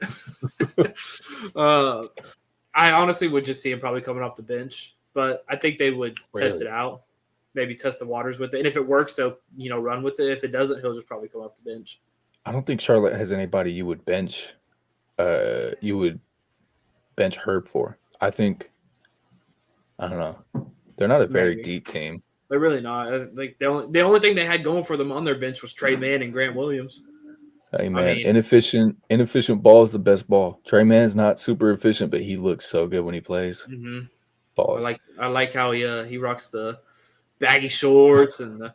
I honestly would just see him probably coming off the bench, but I think they would test it out, maybe test the waters with it. And if it works, they'll run with it. If it doesn't, he'll just probably come off the bench. I don't think Charlotte has anybody you would bench. You would bench Herb for. I think. I don't know. They're not a very deep team. They're really not. Like the only thing they had going for them on their bench was Trey Mann and Grant Williams. Hey man, inefficient ball is the best ball. Trey Mann's not super efficient, but he looks so good when he plays. Balls. I like how he rocks the baggy shorts and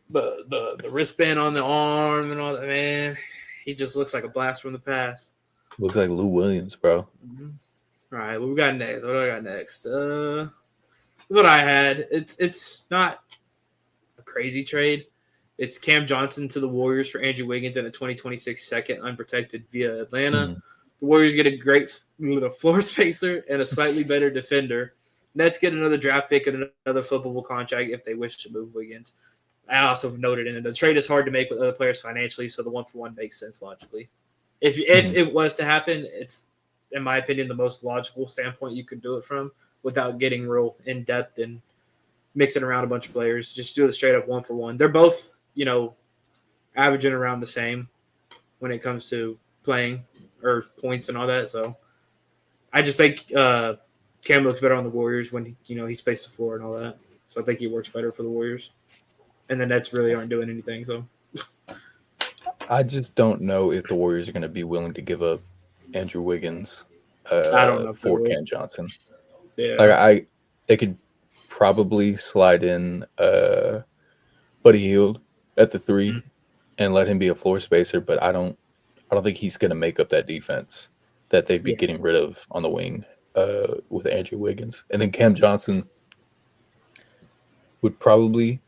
the wristband on the arm and all that. Man, he just looks like a blast from the past. Looks like Lou Williams, bro. All right, what we got next? What do I got next? This is what I had. It's not a crazy trade. It's Cam Johnson to the Warriors for Andrew Wiggins and a 2026 second unprotected via Atlanta. The Warriors get a great floor spacer and a slightly better defender. Nets get another draft pick and another flippable contract if they wish to move Wiggins. I also noted in it, the trade is hard to make with other players financially, so the 1-for-1 makes sense logically. If it was to happen, it's, in my opinion, the most logical standpoint you could do it from without getting real in-depth and mixing around a bunch of players. Just do it straight up 1-for-1. They're both, averaging around the same when it comes to playing or points and all that. So I just think Cam looks better on the Warriors when he spaced the floor and all that. So I think he works better for the Warriors. And the Nets really aren't doing anything. So I just don't know if the Warriors are going to be willing to give up Andrew Wiggins I don't know if they for will. Cam Johnson. Yeah. They could probably slide in Buddy Hield at the 3 and let him be a floor spacer, but I don't think he's going to make up that defense that they'd be getting rid of on the wing with Andrew Wiggins. And then Cam Johnson would probably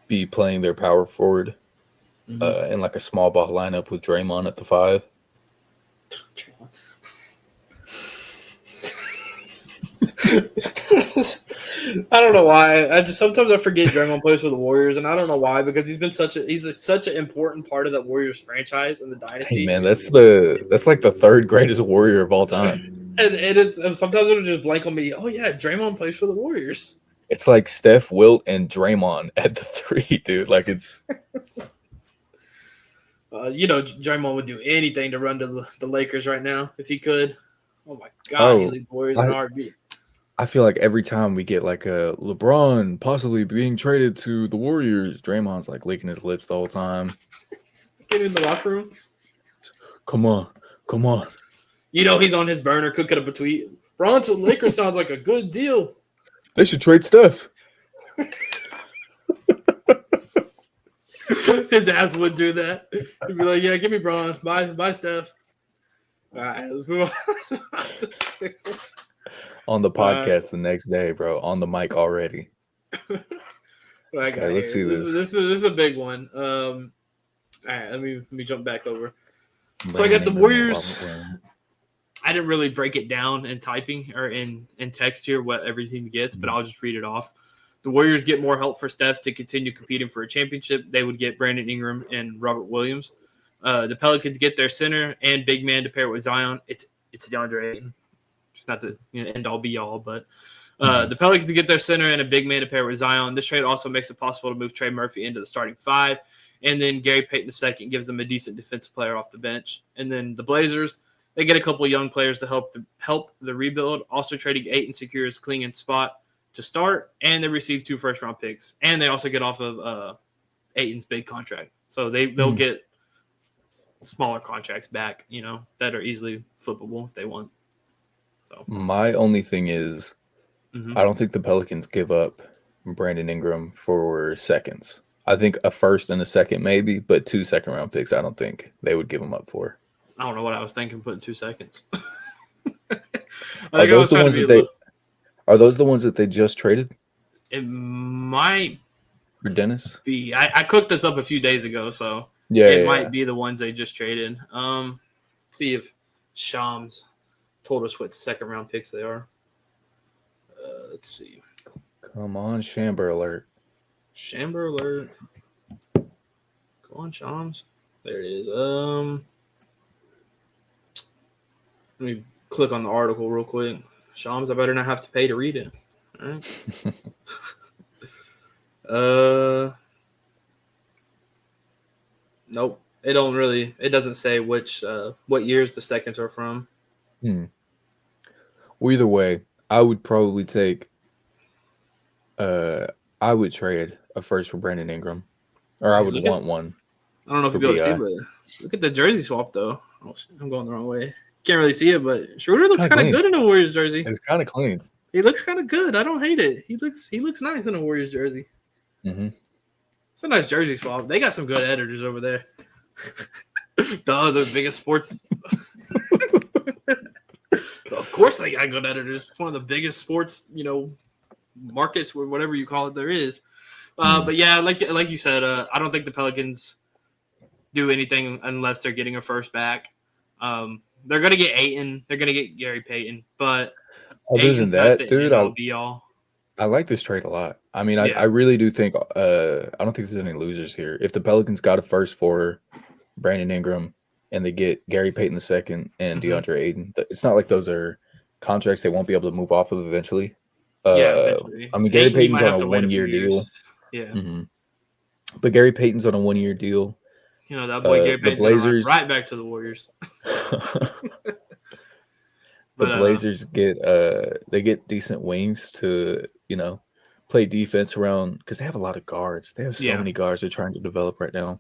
be playing their power forward in like a small ball lineup with Draymond at the 5. I don't know why. Sometimes I forget Draymond plays for the Warriors, and I don't know why, because he's such an important part of that Warriors franchise and the dynasty. Hey man, that's like the third greatest Warrior of all time. And it's sometimes it'll just blank on me. Oh yeah, Draymond plays for the Warriors. It's like Steph, Wilt, and Draymond at the 3, dude. Like it's. Draymond would do anything to run to the Lakers right now if he could. Oh my God, he leads Warriors in RB. I feel like every time we get like a LeBron possibly being traded to the Warriors, Draymond's like licking his lips the whole time. Get in the locker room. Come on. He's on his burner cooking up a tweet. Bron to the Lakers sounds like a good deal. They should trade Steph. His ass would do that. He'd be like, "Yeah, give me Bron. Bye, Steph." All right, let's move on. On the podcast the next day, bro. On the mic already. Okay, let's see this. This is a big one. All right, let me jump back over. So I got the Warriors. I didn't really break it down in typing or in text here what every team gets, but I'll just read it off. The Warriors get more help for Steph to continue competing for a championship. They would get Brandon Ingram and Robert Williams. The Pelicans get their center and big man to pair with Zion. It's DeAndre Ayton. It's not the end all be all, but the Pelicans get their center and a big man to pair with Zion. This trade also makes it possible to move Trey Murphy into the starting 5. And then Gary Payton II gives them a decent defensive player off the bench. And then the Blazers, they get a couple of young players to help the rebuild. Also trading Ayton secures Klingen's spot to start, and they receive 2 first-round picks. And they also get off of Ayton's big contract. So they'll get smaller contracts back, that are easily flippable if they want. So my only thing is I don't think the Pelicans give up Brandon Ingram for seconds. I think a first and a second maybe, but 2 second-round picks I don't think they would give him up for. I don't know what I was thinking putting 2 seconds. Are those the ones that they just traded? It might for Dennis be. I cooked this up a few days ago, so it might be the ones they just traded. See if Shams told us what second-round picks they are. Let's see. Come on, Shamber alert. Shamber alert. Go on, Shams. There it is. Let me click on the article real quick. Shams, I better not have to pay to read it. All right. Nope. It doesn't say what years the seconds are from. Well, either way, I would probably take I would trade a first for Brandon Ingram. Or I would want one. I don't know if you'll be able to see, but look at the jersey swap though. Oh, I'm going the wrong way. Can't really see it, but Schroeder looks kind of good in a Warriors jersey. It's kind of clean. He looks kind of good. I don't hate it. He looks nice in a Warriors jersey. It's a nice jersey swap. They got some good editors over there. The biggest sports. Of course, they got good editors. It's one of the biggest sports, markets, or whatever you call it, there is. But yeah, like you said, I don't think the Pelicans do anything unless they're getting a first back. They're going to get Ayton. They're going to get Gary Payton. But other than that, dude, I like this trade a lot. I mean, I really do think I don't think there's any losers here. If the Pelicans got a first for Brandon Ingram and they get Gary Payton II and DeAndre Ayton, it's not like those are contracts they won't be able to move off of eventually. Eventually. I mean, Gary Payton's on a 1-year deal. Yeah. But Gary Payton's on a 1-year deal. That boy Gary Payton's right back to the Warriors. The Blazers get decent wings to, play defense around because they have a lot of guards. They have so many guards they're trying to develop right now.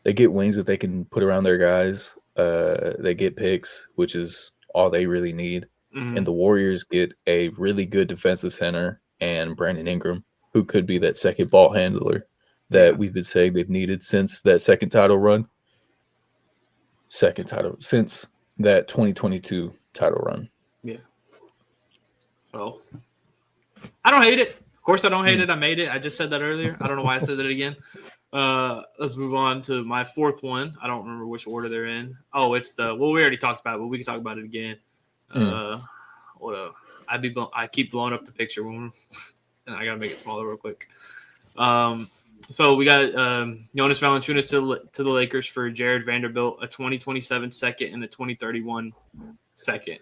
They get wings that they can put around their guys. They get picks, which is all they really need. Mm-hmm. And the Warriors get a really good defensive center and Brandon Ingram, who could be that second ball handler that we've been saying they've needed since that second title run. Since that 2022 title run. Yeah. Well, I don't hate it. Of course, I don't hate it. I made it. I just said that earlier. I don't know why I said that again. Let's move on to my fourth one. I don't remember which order they're in. Oh, it's we already talked about it, but we can talk about it again. I keep blowing up the picture and I gotta make it smaller real quick. So we got Jonas Valanciunas to the Lakers for Jared Vanderbilt, a 2027 second and a 2031 second.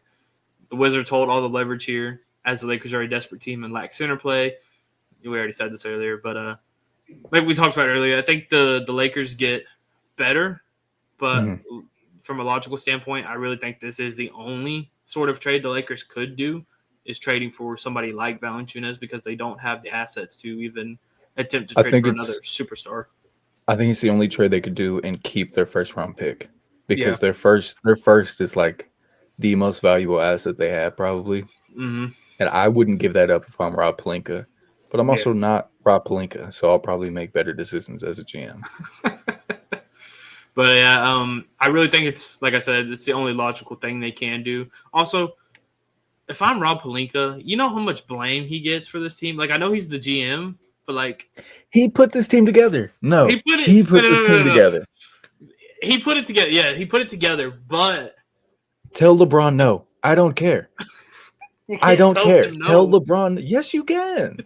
The Wizards hold all the leverage here, as the Lakers are a desperate team and lack center play. We already said this earlier, but like we talked about earlier, I think the Lakers get better, but from a logical standpoint, I really think this is the only sort of trade the Lakers could do, is trading for somebody like Valanciunas, because they don't have the assets to even attempt to trade for another superstar. I think it's the only trade they could do and keep their first round pick, because their first is like the most valuable asset they have probably. Mm-hmm. And I wouldn't give that up if I'm Rob Pelinka, but I'm also not Rob Pelinka, so I'll probably make better decisions as a GM. But yeah, I really think it's, like I said, it's the only logical thing they can do. Also, if I'm Rob Pelinka, you know how much blame he gets for this team? Like, I know he's the GM, but like, he put this team together. No, he put this team together. He put it together. Yeah, he put it together, but tell LeBron no. I don't care. I don't care. No. Tell LeBron, yes, you can.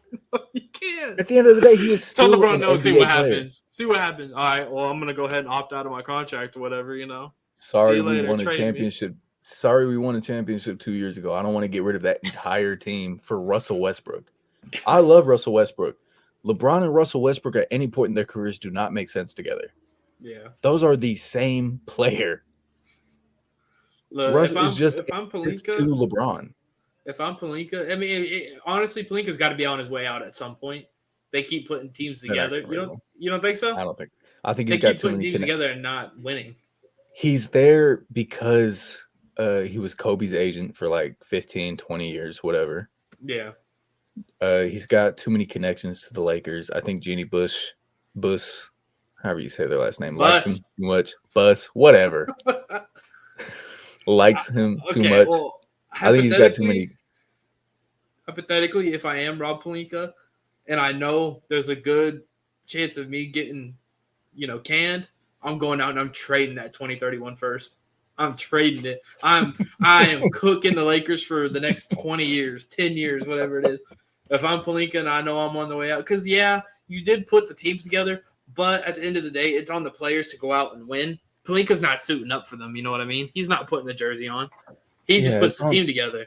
You can. At the end of the day, he is still tell LeBron no. See what happens. See what happens. All right. Well, I'm gonna go ahead and opt out of my contract or whatever. Sorry, we won a championship. Sorry, we won a championship 2 years ago. I don't want to get rid of that entire team for Russell Westbrook. I love Russell Westbrook. LeBron and Russell Westbrook at any point in their careers do not make sense together. Yeah, those are the same player. Look, Russ is just if I'm Pelinka, to LeBron. If I'm Pelinka, I mean, honestly, Pelinka's got to be on his way out at some point. They keep putting teams together. You don't think so? I don't think. I think he's got too many teams together and not winning. He's there because he was Kobe's agent for like 15, 20 years, whatever. Yeah. He's got too many connections to the Lakers. I think Jeannie Buss, however you say their last name, likes him too much. Buss, whatever. Likes him too much. Well, I think he's got too many. Hypothetically, if I am Rob Pelinka and I know there's a good chance of me getting, canned, I'm going out and I'm trading that 2031 first. I'm trading it. I am cooking the Lakers for the next 20 years, 10 years, whatever it is. If I'm Pelinka and I know I'm on the way out, because you did put the teams together, but at the end of the day, it's on the players to go out and win. Pelinka's not suiting up for them. You know what I mean? He's not putting the jersey on. He just puts the team together.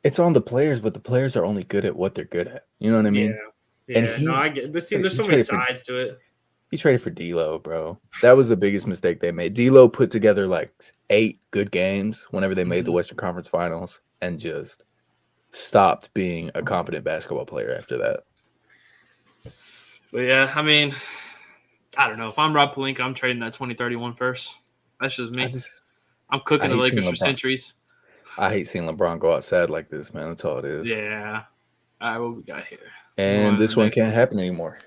It's on the players, but the players are only good at what they're good at. You know what I mean? Yeah. And I get this team. There's so many sides to it. He traded for D'Lo, bro. That was the biggest mistake they made. D'Lo put together like 8 good games whenever they made the Western Conference Finals and just stopped being a competent basketball player after that. But yeah, I mean, I don't know. If I'm Rob Pelinka, I'm trading that 2031 first. That's just me. I'm cooking the Lakers for centuries. I hate seeing LeBron go outside like this, man. That's all it is. Yeah. All right, what we got here? And this one can't happen anymore.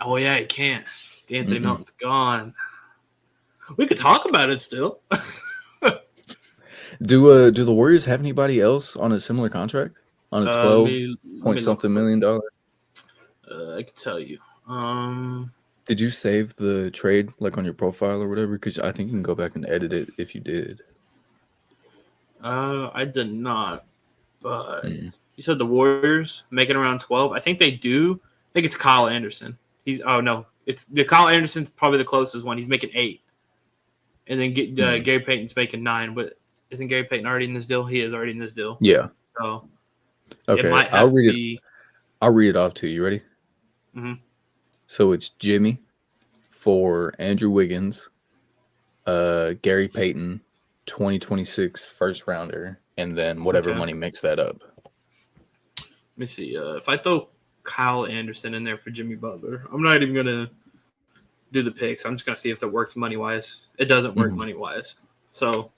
Oh, yeah, it can't. Anthony Melton's gone. We could talk about it still. Do the Warriors have anybody else on a similar contract? On a 12-point-something million? I can tell you. Did you save the trade like on your profile or whatever? Because I think you can go back and edit it if you did. I did not. But you said the Warriors making around 12. I think they do. I think it's Kyle Anderson. It's the Kyle Anderson's probably the closest one. He's making 8. And then Gary Payton's making 9. But isn't Gary Payton already in this deal? He is already in this deal. Yeah. So okay, it might have to be. I'll read it off to you. You ready? Mm-hmm. So it's Jimmy for Andrew Wiggins, Gary Payton, 2026 first rounder, and then whatever money makes that up. Let me see. If I throw Kyle Anderson in there for Jimmy Butler, I'm not even gonna do the picks. I'm just gonna see if that works money wise. It doesn't work money wise, so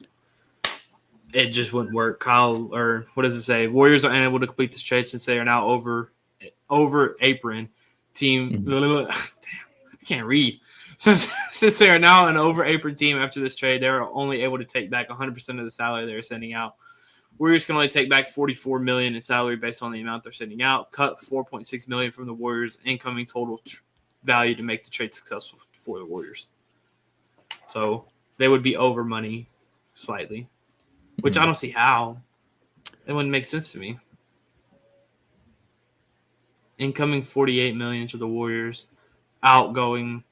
it just wouldn't work. Kyle, or what does it say? Warriors are unable to complete this trade since they are now over apron team. Damn, I can't read. Since they are now an over apron team after this trade, they are only able to take back 100% of the salary they're sending out. Warriors can only take back $44 million in salary based on the amount they're sending out. Cut $4.6 million from the Warriors' incoming total value to make the trade successful for the Warriors. So they would be over money slightly, which I don't see how. It wouldn't make sense to me. Incoming $48 million to the Warriors, outgoing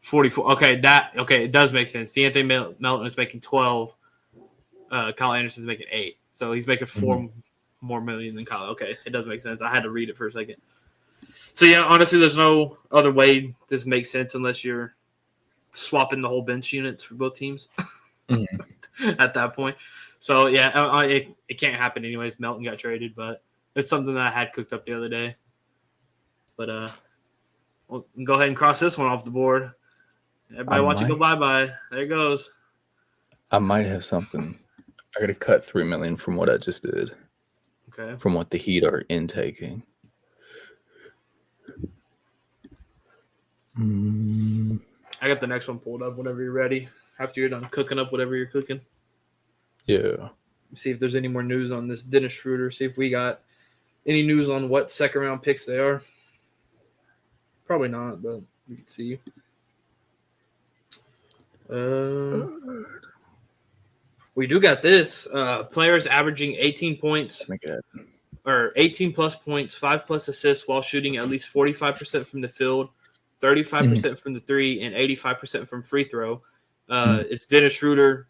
44. Okay, it does make sense. D'Anthony Melton is making 12. Kyle Anderson is making 8. So he's making 4 more million than Kyle. Okay, it does make sense. I had to read it for a second. So yeah, honestly, there's no other way this makes sense unless you're swapping the whole bench units for both teams at that point. So yeah, it can't happen anyways. Melton got traded, but it's something that I had cooked up the other day. But we'll go ahead and cross this one off the board. Everybody watch it go bye-bye. There it goes. I might have something. I got to cut $3 million from what I just did. Okay. From what the Heat are intaking. I got the next one pulled up whenever you're ready. After you're done cooking up whatever you're cooking. Yeah. See if there's any more news on this Dennis Schroeder. See if we got any news on what second round picks they are. Probably not, but we can see. We do got this. Players averaging 18 points or 18 plus points, 5 plus assists while shooting at least 45% from the field, 35% from the three, and 85% from free throw. It's Dennis Schroeder,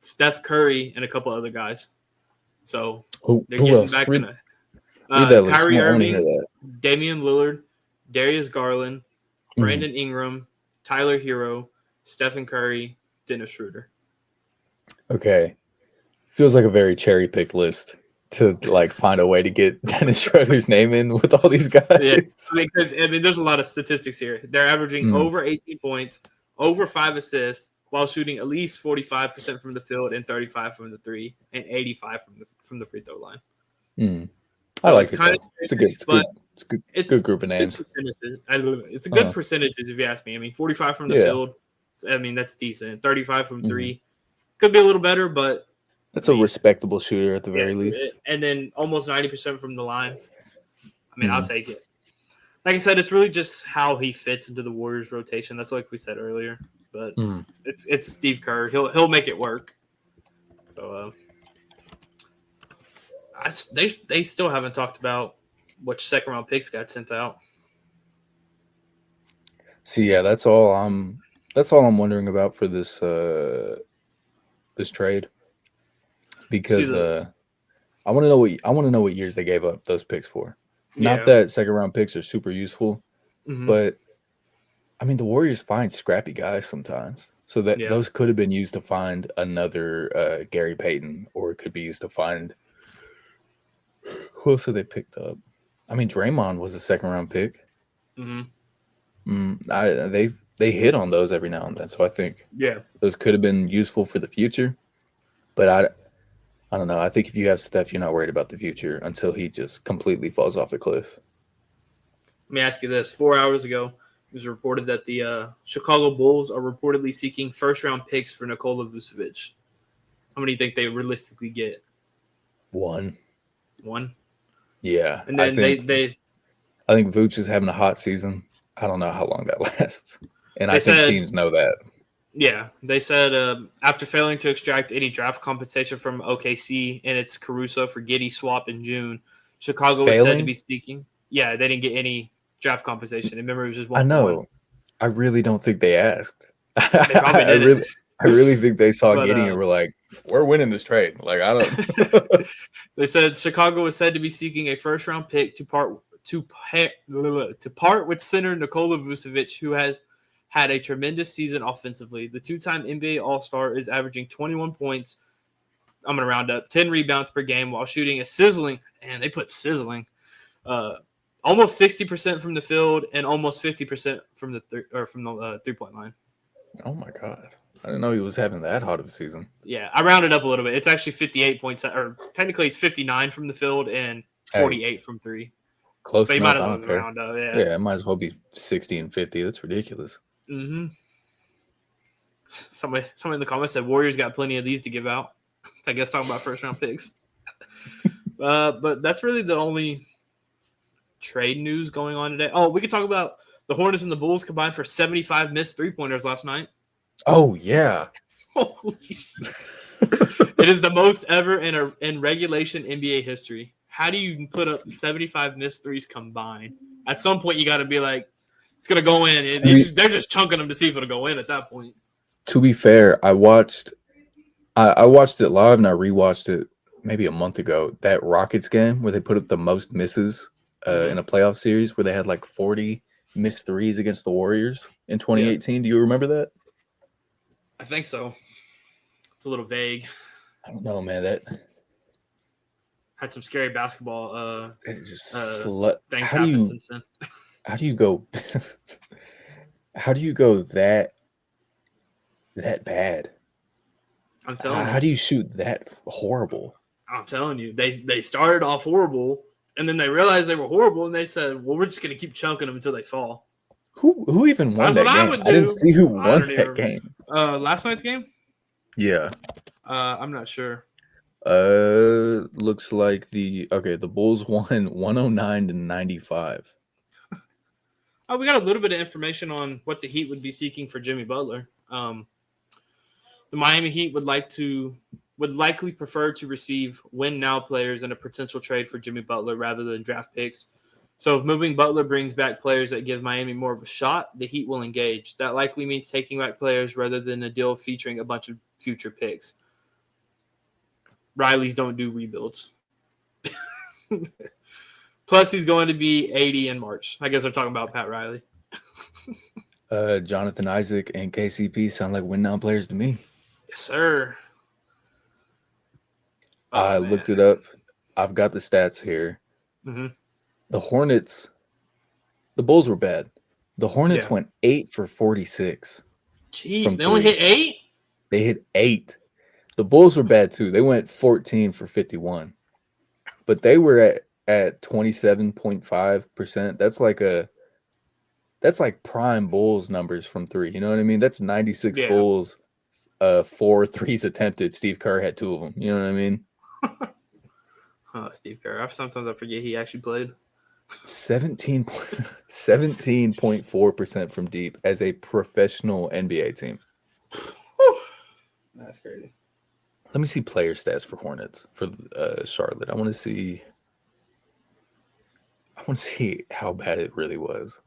Steph Curry, and a couple other guys. So they're getting back in it. Kyrie Irving, Damian Lillard, Darius Garland, Brandon Ingram, Tyler Hero, Stephen Curry, Dennis Schroeder. Okay. Feels like a very cherry-picked list to find a way to get Dennis Schroeder's name in with all these guys. Yeah, I mean, there's a lot of statistics here. They're averaging over 18 points, over 5 assists, while shooting at least 45% from the field and 35 from the three, and 85 from the free throw line. So I like it. It's a good group of names. It's a good percentages if you ask me. I mean, 45 from the field. I mean, that's decent. 35 from three. Could be a little better, but that's a respectable shooter at the very least. And then almost 90% from the line. I mean, I'll take it. Like I said, it's really just how he fits into the Warriors rotation. That's like we said earlier. But it's Steve Kerr. He'll make it work. So they still haven't talked about which second round picks got sent out. See, yeah, that's all I'm wondering about for this this trade, because I want to know what years they gave up those picks for. Not that second round picks are super useful, but I mean the Warriors find scrappy guys sometimes, so that those could have been used to find another Gary Payton, or it could be used to find who else have they picked up. I mean Draymond was a second round pick. They hit on those every now and then, so I think those could have been useful for the future. But I don't know. I think if you have Steph, you're not worried about the future until he just completely falls off the cliff. Let me ask you this: 4 hours ago, it was reported that the Chicago Bulls are reportedly seeking first-round picks for Nikola Vucevic. How many do you think they realistically get? One. Yeah, and then I think Vooch is having a hot season. I don't know how long that lasts. And I think teams know that. Yeah. They said after failing to extract any draft compensation from OKC and its Caruso for Giddey swap in June, Chicago was said to be seeking. Yeah, they didn't get any draft compensation. Remember, it was just 1 I know. point. I really don't think they asked. They probably didn't. I really think they saw Giddey and were like, we're winning this trade. Like, I don't. They said Chicago was said to be seeking a first-round pick to part with center Nikola Vucevic, who has had a tremendous season offensively. The two-time NBA All-Star is averaging 21 points. I'm going to round up 10 rebounds per game while shooting a sizzling, and they put sizzling, almost 60% from the field and almost 50% from the three-point line. Oh my God. I didn't know he was having that hot of a season. Yeah, I rounded up a little bit. It's actually 58 points, or technically it's 59 from the field and 48 from three. Close so you enough. might as I well don't care. round up, yeah. Yeah, it might as well be 60 and 50. That's ridiculous. Mm-hmm. Somebody in the comments said Warriors got plenty of these to give out. I guess talking about first-round picks. But that's really the only trade news going on today. Oh, we could talk about the Hornets and the Bulls combined for 75 missed three-pointers last night. Oh, yeah. Holy It is the most ever in regulation NBA history. How do you put up 75 missed threes combined? At some point, you got to be like, it's going to go in. They're just chunking them to see if it'll go in at that point. To be fair, I watched it live and I rewatched it maybe a month ago. That Rockets game where they put up the most misses in a playoff series where they had like 40 missed threes against the Warriors in 2018. Yeah. Do you remember that? I think so. It's a little vague. I don't know, man. That had some scary basketball it just things happened since then. How do you go how do you go that bad? I'm telling you. How do you shoot that horrible? I'm telling you. They started off horrible and then they realized they were horrible and they said, well, we're just going to keep chunking them until they fall. Who even won that game? I didn't see who won that game. Last night's game? Yeah. I'm not sure. Looks like the Bulls won 109-95. Oh, we got a little bit of information on what the Heat would be seeking for Jimmy Butler. The Miami Heat would likely prefer to receive win-now players in a potential trade for Jimmy Butler rather than draft picks. So if moving Butler brings back players that give Miami more of a shot, the Heat will engage. That likely means taking back players rather than a deal featuring a bunch of future picks. Riley's don't do rebuilds. Plus, he's going to be 80 in March. I guess they're talking about Pat Riley. Jonathan Isaac and KCP sound like win-now players to me. Yes, sir. I looked it up. I've got the stats here. Mm-hmm. The Hornets, the Bulls were bad. The Hornets went 8 for 46. Gee, they only hit 8? They hit 8. The Bulls were bad too. They went 14 for 51. But they were at 27.5%. That's like prime Bulls numbers from 3. You know what I mean? That's 96 Bulls, 4 threes attempted. Steve Kerr had 2 of them. You know what I mean? Oh, Steve Kerr. Sometimes I forget he actually played. 17.4% from deep as a professional NBA team. That's crazy. Let me see player stats for Hornets for Charlotte. I want to see how bad it really was.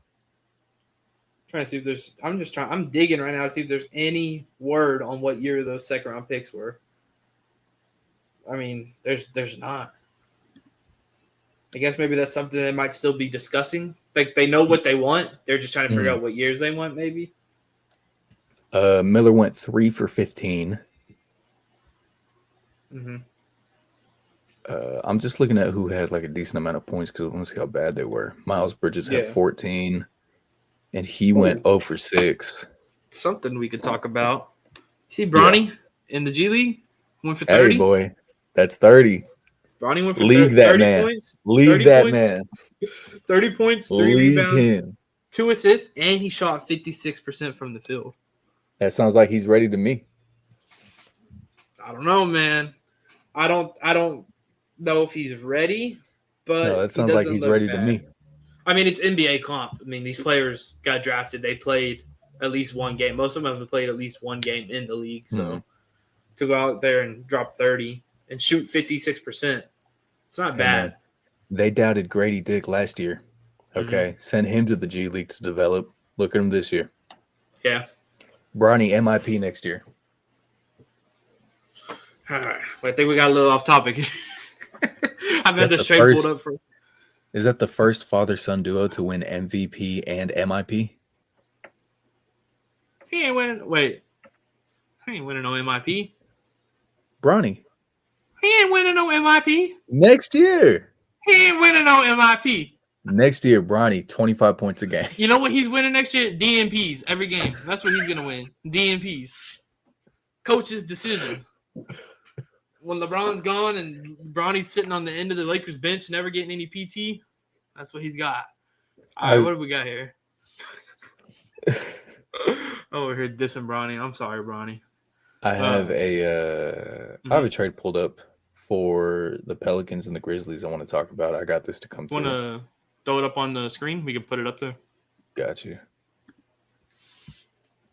I'm trying to see if there's. I'm digging right now to see if there's any word on what year those second round picks were. I mean, there's not. I guess maybe that's something they might still be discussing. Like they know what they want. They're just trying to figure out what years they want, maybe. Miller went 3 for 15. Mm-hmm. I'm just looking at who had like a decent amount of points because I want to see how bad they were. Miles Bridges had 14, and he went 0 for 6. Something we could talk about. See Bronny in the G League? Went for 30. Hey, boy. That's 30. Bronny went for League 30, that 30 man. points. League that points, man. 30 points, 3 League rebounds, him. 2 assists, and he shot 56% from the field. That sounds like he's ready to me. I don't know, man. I don't know if he's ready, but no, that sounds like he's ready to me. I mean, it's NBA comp. I mean, these players got drafted. They played at least one game. Most of them have played at least one game in the league. So to go out there and drop 30 and shoot 56%, it's not bad. Man, they doubted Grady Dick last year. Okay, send him to the G League to develop. Look at him this year. Yeah. Bronny MIP next year. All right. Well, I think we got a little off topic. I've had this trade pulled up for. Is that the first father-son duo to win MVP and MIP? He ain't winning. Wait, he ain't winning no MIP. Bronny. He ain't winning no MIP. Next year. He ain't winning no MIP. Next year, Bronny, 25 points a game. You know what he's winning next year? DNPs every game. That's what he's gonna win. DNPs. Coach's decision. When LeBron's gone and Bronny's sitting on the end of the Lakers bench, never getting any PT, that's what he's got. All right, what do we got here? Over here dissing Bronny. I'm sorry, Bronny. I have I have a trade pulled up for the Pelicans and the Grizzlies I want to talk about. I got this to come through. Want to throw it up on the screen? We can put it up there. Got you.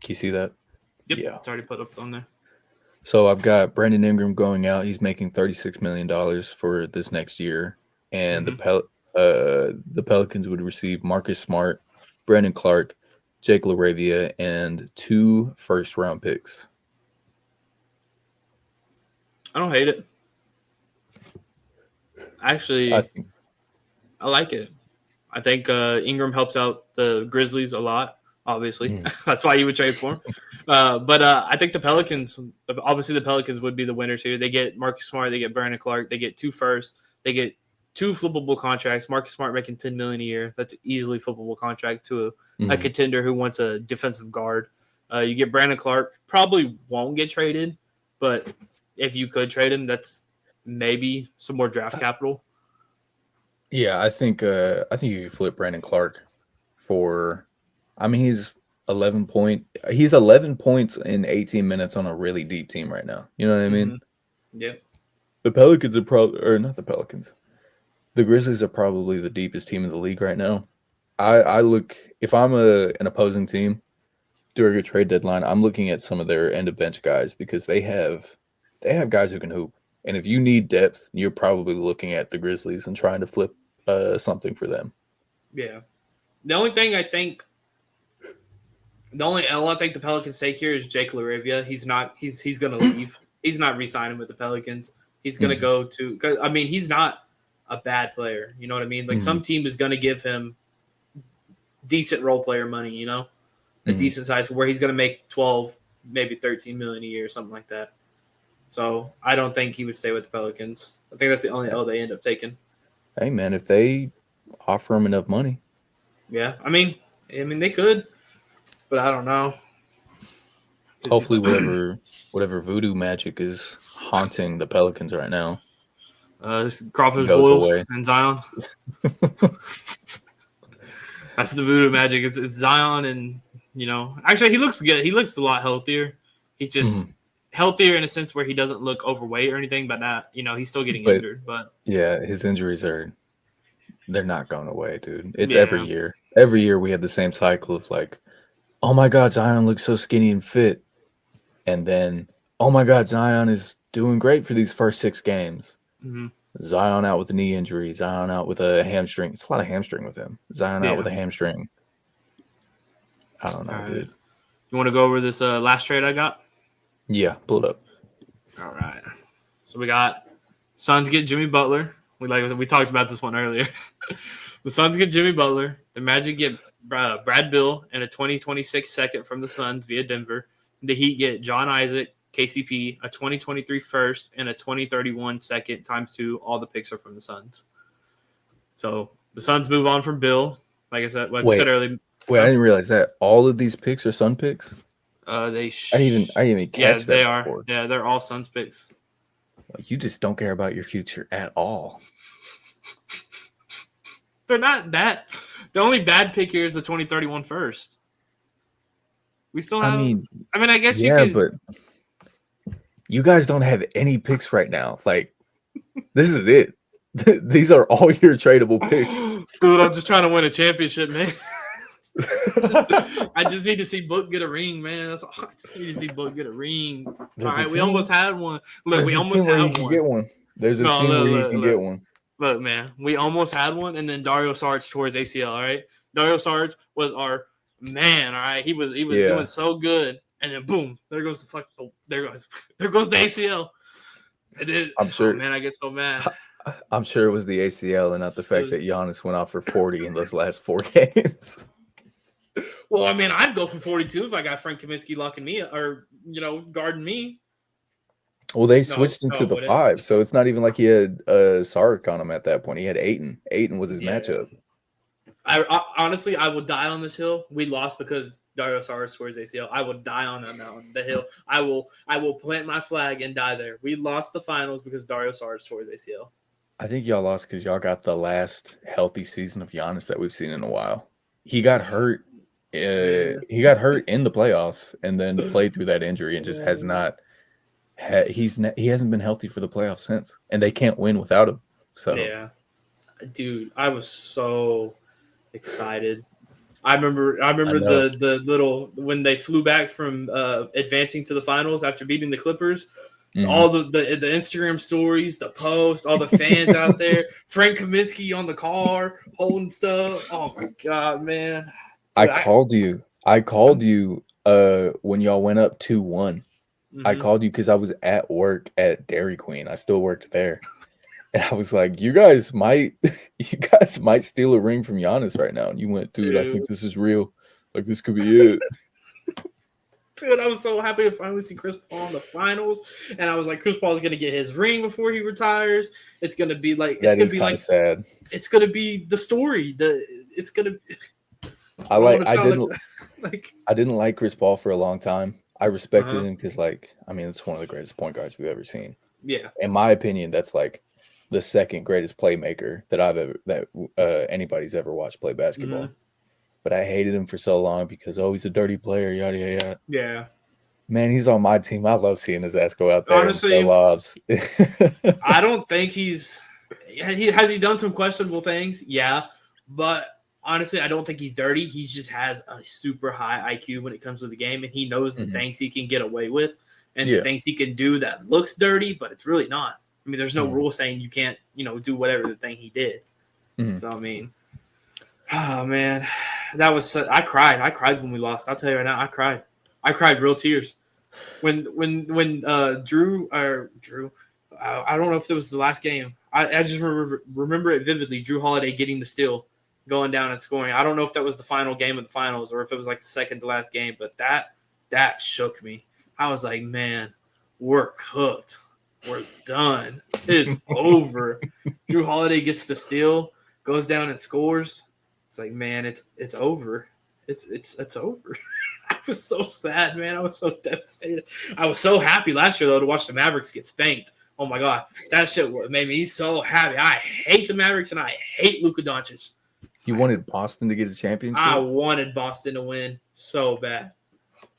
Can you see that? Yep, yeah. It's already put up on there. So I've got Brandon Ingram going out. He's making $36 million for this next year. And the Pelicans would receive Marcus Smart, Brandon Clark, Jake LaRavia, and 2 first-round picks. I don't hate it. Actually, I like it. I think Ingram helps out the Grizzlies a lot, obviously. That's why you would trade for him. But I think the Pelicans would be the winners here. They get Marcus Smart, they get Brandon Clark, they get 2 firsts, they get 2 flippable contracts. Marcus Smart making $10 million a year. That's an easily flippable contract to a contender who wants a defensive guard. You get Brandon Clark, probably won't get traded, but if you could trade him, that's maybe some more draft capital. Yeah, I think you could flip Brandon Clark for. I mean, he's 11 points in 18 minutes on a really deep team right now. You know what I mean? Yeah. The Pelicans are probably, or not the Pelicans. The Grizzlies are probably the deepest team in the league right now. I look, if I'm an opposing team during a trade deadline, I'm looking at some of their end of bench guys because they have guys who can hoop. And if you need depth, you're probably looking at the Grizzlies and trying to flip something for them. Yeah. The only L I think the Pelicans take here is Jake LaRavia. He's going to leave. He's not re-signing with the Pelicans. He's going to go to – cause, I mean, he's not a bad player. You know what I mean? Like some team is going to give him decent role player money, you know, a decent size where he's going to make 12, maybe 13 million a year or something like that. So I don't think he would stay with the Pelicans. I think that's the only L they end up taking. Hey man, if they offer him enough money. Yeah. I mean they could, but I don't know. Hopefully whatever voodoo magic is haunting the Pelicans right now. Crawford's Bulls and Zion. That's the voodoo magic. It's Zion and, you know, actually he looks good. He looks a lot healthier. He's just healthier in a sense where he doesn't look overweight or anything, but not, you know, he's still getting injured. But yeah, his injuries they're not going away, dude. It's every year. Every year we have the same cycle of like, oh my God, Zion looks so skinny and fit. And then, oh my God, Zion is doing great for these first 6 games. Zion out with a knee injury. Zion out with a hamstring. It's a lot of hamstring with him. Zion out with a hamstring. I don't know, dude. You want to go over this last trade I got? Yeah, pull it up. All right. So we got Suns get Jimmy Butler. We talked about this one earlier. The Suns get Jimmy Butler. The Magic get Brad Bill and a 2026 second from the Suns via Denver. The Heat get John Isaac, KCP, a 2023 first, and a 2031 second ×2. All the picks are from the Suns. So the Suns move on from Bill. Like I said, I said earlier. Wait, I didn't realize that. All of these picks are Sun picks? I didn't even catch that. They are. Before. Yeah, they're all Suns picks. You just don't care about your future at all. They're not that. The only bad pick here is the 2031 first. We still have. I guess you could. But you guys don't have any picks right now. Like, this is it. These are all your tradable picks. Dude, I'm just trying to win a championship, man. I just need to see Book get a ring, man. That's all. I just need to see Book get a ring. All right, we almost had one. Look, we almost had one. Get one. There's a team where you can get one. Look, man, we almost had one, and then Dario Saric tore his ACL. All right, Dario Saric was our man. All right, he was doing so good, and then boom, there goes the ACL. I'm sure. Oh, man, I get so mad. I'm sure it was the ACL and not the fact that Giannis went off for 40 in those last 4 games. Well, I mean, I'd go for 42 if I got Frank Kaminsky locking me or guarding me. Well, they No, switched him no, to it the wouldn't. 5, so it's not even like he had Sark on him at that point. He had Ayton. Ayton was his Yeah. matchup. I honestly, I would die on this hill. We lost because Dario Saric tore his ACL. I would die on that mountain, the hill. I will plant my flag and die there. We lost the finals because Dario Saric tore his ACL. I think y'all lost because y'all got the last healthy season of Giannis that we've seen in a while. He got hurt. He got hurt in the playoffs and then played through that injury and just has not. He hasn't been healthy for the playoffs since, and they can't win without him. So yeah, dude, I was so excited. I remember the little when they flew back from advancing to the finals after beating the Clippers. Mhm. All the Instagram stories, the posts, all the fans out there. Frank Kaminsky on the car holding stuff. Oh my god, man! Dude, I called you. I called you when y'all went up 2-1. I called you because I was at work at Dairy Queen. I still worked there. And I was like, you guys might steal a ring from Giannis right now. And you went, dude, I think this is real. Like, this could be it. Dude, I was so happy to finally see Chris Paul in the finals. And I was like, Chris Paul is going to get his ring before he retires. It's going to be like, That is kind of sad. It's going to be the story. It's going to be. I didn't like Chris Paul for a long time. I respected him because, it's one of the greatest point guards we've ever seen. Yeah. In my opinion, that's like the second greatest playmaker that anybody's ever watched play basketball. But I hated him for so long because he's a dirty player, yada yada yada. Yeah. Man, he's on my team. I love seeing his ass go out there. Honestly, and lobs. I don't think has he done some questionable things? Yeah, but honestly, I don't think he's dirty. He just has a super high IQ when it comes to the game, and he knows the things he can get away with and the things he can do that looks dirty, but it's really not. I mean, there's no rule saying you can't, do whatever the thing he did. So I mean, oh man, that was I cried. I cried when we lost. I'll tell you right now, I cried. I cried real tears when Drew. I don't know if it was the last game. I just remember it vividly. Drew Holiday getting the steal, going down and scoring. I don't know if that was the final game of the finals or if it was like the second to last game, but that shook me. I was like, man, we're cooked. We're done. It's over. Drew Holiday gets the steal, goes down and scores. It's like, man, it's over. It's over. I was so sad, man. I was so devastated. I was so happy last year though to watch the Mavericks get spanked. Oh my god, that shit made me so happy. I hate the Mavericks and I hate Luka Doncic. You wanted Boston to get a championship? I wanted Boston to win so bad.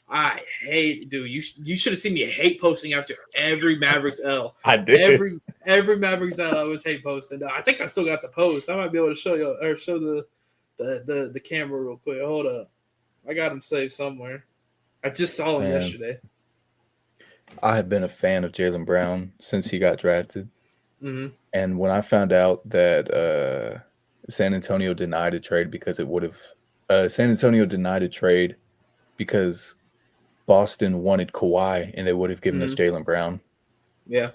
I hate, dude. You should have seen me hate posting after every Mavericks L. I did. Every Mavericks L, I was hate posting. I think I still got the post. I might be able to show you or show the camera real quick. Hold up, I got them saved somewhere. I just saw them yesterday. I have been a fan of Jaylen Brown since he got drafted, and when I found out that San Antonio denied a trade because because Boston wanted Kawhi and they would have given us Jaylen Brown. Yeah.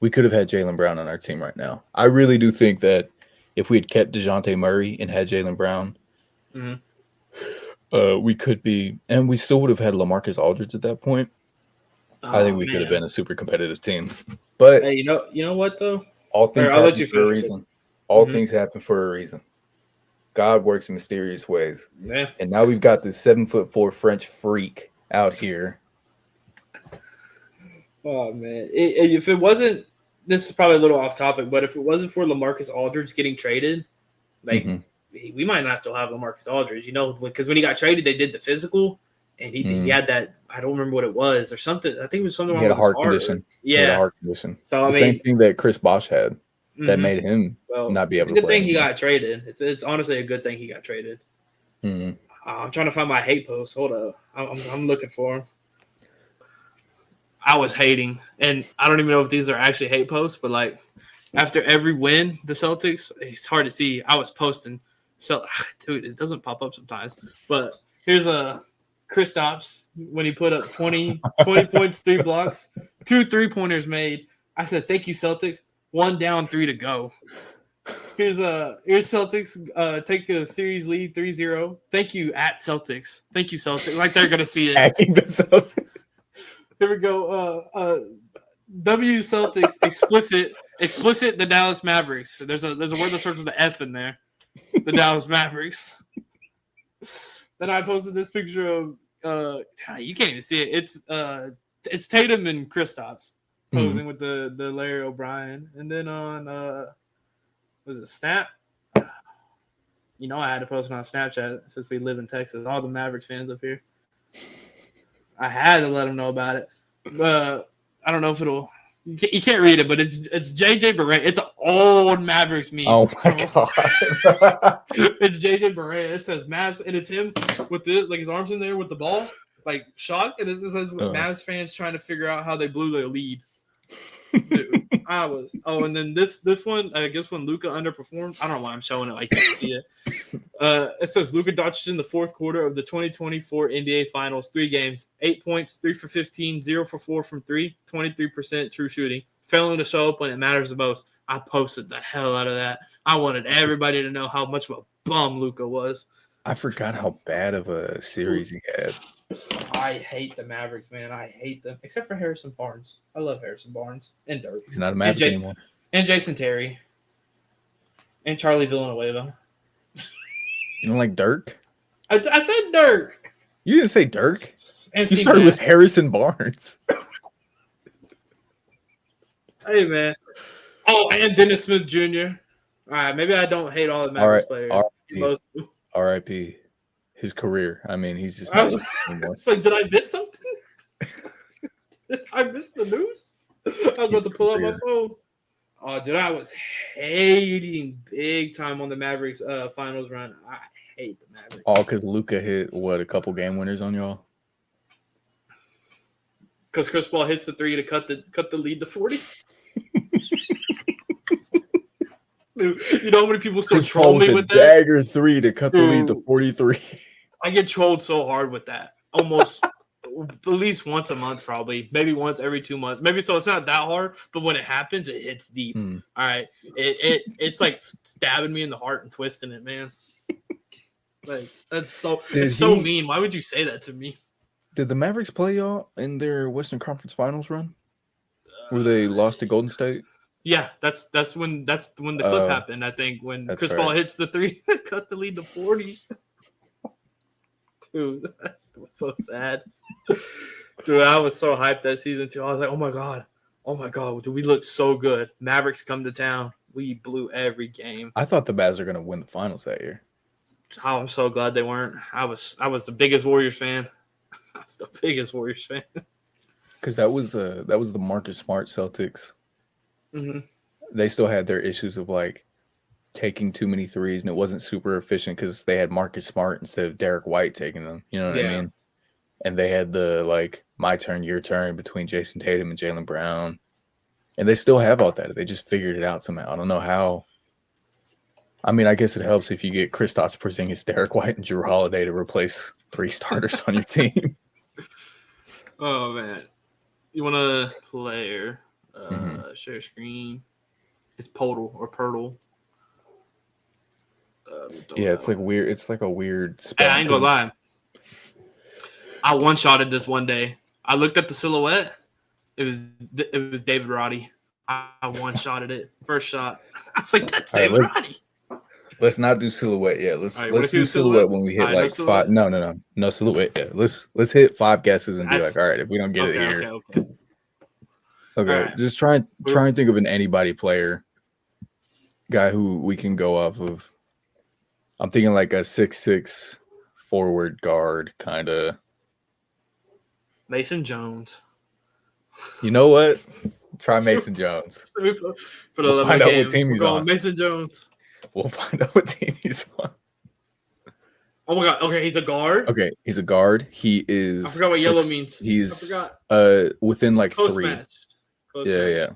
We could have had Jaylen Brown on our team right now. I really do think that if we had kept DeJounte Murray and had Jaylen Brown, we could be, and we still would have had LaMarcus Aldridge at that point. I think we could have been a super competitive team. But hey, you know what though? All things happen for a reason. All things happen for a reason. God works in mysterious ways. Yeah. And now we've got this 7'4" French freak out here. Oh man! If it wasn't, this is probably a little off topic, but if it wasn't for LaMarcus Aldridge getting traded, we might not still have LaMarcus Aldridge. Because when he got traded, they did the physical, and he had that. I don't remember what it was or something. I think it was something. He had a heart condition. Yeah, he had a heart condition. So the same thing that Chris Bosh had. That made him not be able to play. It's a good thing he got traded. It's honestly a good thing he got traded. I'm trying to find my hate post. Hold up. I'm looking for him. I was hating, and I don't even know if these are actually hate posts, but like after every win, the Celtics, it's hard to see. I was posting. So, dude, it doesn't pop up sometimes. But here's a Kristaps when he put up 20 points, 3 blocks, 2 3-pointers made. I said, thank you, Celtics. 1 down, 3 to go. Here's Celtics take a series lead 3-0. Thank you at Celtics. Thank you Celtics. Like they're gonna see it. Hacking the Celtics. Here we go. W Celtics explicit the Dallas Mavericks. There's a word that starts with the F in there. The Dallas Mavericks. Then I posted this picture of you can't even see it. It's Tatum and Kristaps posing with the Larry O'Brien. And then on was it Snap? You know I had to post it on Snapchat since we live in Texas. All the Mavericks fans up here. I had to let them know about it. I don't know if it'll. You can't read it, but it's JJ Barea. It's an old Mavericks meme. Oh my god! It's JJ Barea. It says Mavs, and it's him with his arms in there with the ball, like shocked, and it says Mavs fans trying to figure out how they blew their lead. Dude, I was. Oh, and then this one, I guess when Luka underperformed, I don't know why I'm showing it. I can't see it. It says Luka Doncic in the fourth quarter of the 2024 NBA Finals, 3 games, 8 points, 3 for 15, 0 for 4 from 3, 23% true shooting, failing to show up when it matters the most. I posted the hell out of that. I wanted everybody to know how much of a bum Luka was. I forgot how bad of a series he had. I hate the Mavericks, man. I hate them. Except for Harrison Barnes. I love Harrison Barnes. And Dirk. He's not a Maverick anymore. And Jason Terry. And Charlie Villanueva. You don't like Dirk? I said Dirk. You didn't say Dirk? And you started with Harrison Barnes. Hey, man. Oh, and Dennis Smith Jr. All right, maybe I don't hate all the Mavericks players. R.I.P. His career. I mean, he's just not it's like, did I miss something? Did I miss the news? I was about to pull out my phone. Oh, dude, I was hating big time on the Mavericks finals run. I hate the Mavericks. All because Luka hit, a couple game winners on y'all? Because Chris Paul hits the 3 to cut the lead to 40? Dude, you know how many people still troll me with that? Dagger 3 to cut the lead to 43. I get trolled so hard with that. Almost at least once a month, probably. Maybe once every 2 months. Maybe so it's not that hard, but when it happens, it hits deep. All right. It's like stabbing me in the heart and twisting it, man. Like that's so mean. Why would you say that to me? Did the Mavericks play y'all in their Western Conference Finals run? Where they lost to Golden State? Yeah, that's when the clip happened. I think when Chris Paul hits the 3, cut the lead to 40. Dude, that was so sad. Dude, I was so hyped that season too. I was like, oh my god, dude, we look so good. Mavericks come to town. We blew every game. I thought the Mavs were gonna win the finals that year. Oh, I'm so glad they weren't. I was the biggest Warriors fan. I was the biggest Warriors fan. Because that was the Marcus Smart Celtics. Mm-hmm. They still had their issues of like taking too many threes, and it wasn't super efficient because they had Marcus Smart instead of Derek White taking them. You know what I mean? And they had the like my turn, your turn between Jason Tatum and Jaylen Brown, and they still have all that. They just figured it out somehow. I don't know how. I mean, I guess it helps if you get Kristaps Porzingis, Derek White, and Jrue Holiday to replace 3 starters on your team. Oh man, you want a player? Share screen. It's Poeltl. Yeah, it's like weird. It's like a weird spell. I ain't gonna lie. I one-shotted this one day. I looked at the silhouette. It was David Roddy. I one-shotted it. First shot. I was like, that's David Roddy. Let's not do silhouette yet. Let's do silhouette when we hit like 5. No silhouette yet. Let's hit 5 guesses and be like, all right, if we don't get it here. Okay. Right. Just try and think of an anybody player, guy who we can go off of. I'm thinking like a 6'6" forward guard kind of. Mason Jones. You know what? Try Mason Jones. We'll find out what team he's on. Mason Jones. We'll find out what team he's on. Oh my god! Okay, he's a guard. Okay, he's a guard. He is. I forgot what yellow means. He's within like Close 3. Match. Yeah.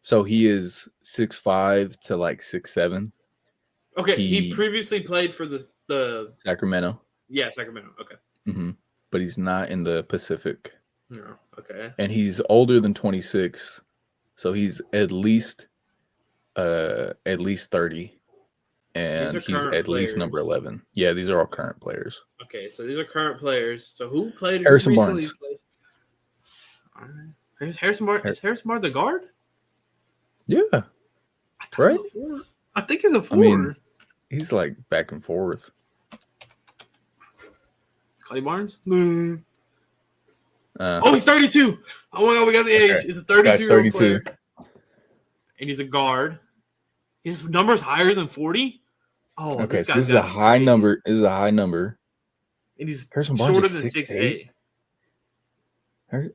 So he is 6'5" to like 6'7". Okay, he previously played for the Sacramento. Yeah, Sacramento. Okay. Mm-hmm. But he's not in the Pacific. No. Okay. And he's older than 26, so he's at least at least 30, and he's at least number 11. Yeah, these are all current players. Okay, so these are current players. So who played? Harrison Barnes. Played? All right. Harrison Barnes. Is Harrison Barnes a guard? Yeah. Right? I think he's a forward. I mean, he's like back and forth. Scotty Barnes? He's 32. Oh my God, we got the age. It's a 32-year-old player. And he's a guard. His number's higher than 40? Oh, okay, so this is a high number. This is a high number. And he's Harrison Barnes shorter is than 6'8".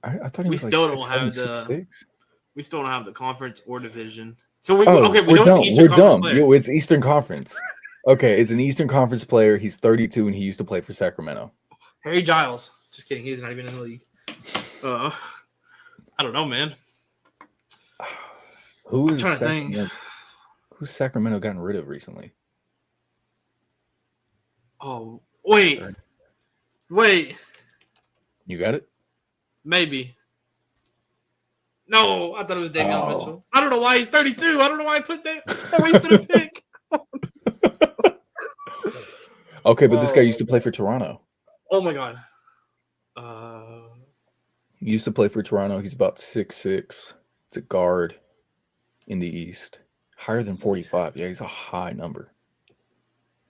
I thought he was like 6'6". We still don't have the conference or division. So we know it's Eastern Conference player. Yo, it's Eastern Conference. Okay, it's an Eastern Conference player. He's 32 and he used to play for Sacramento. Harry Giles. Just kidding. He's not even in the league. I don't know, man. Who's Sacramento gotten rid of recently? Oh, wait. You got it? Maybe. No, I thought it was Davion Mitchell. I don't know why he's 32. I don't know why I put that. I wasted a pick. Okay, but this guy used to play for Toronto. Oh my God. He used to play for Toronto. He's about 6'6". It's a guard in the East. Higher than 45. Yeah, he's a high number.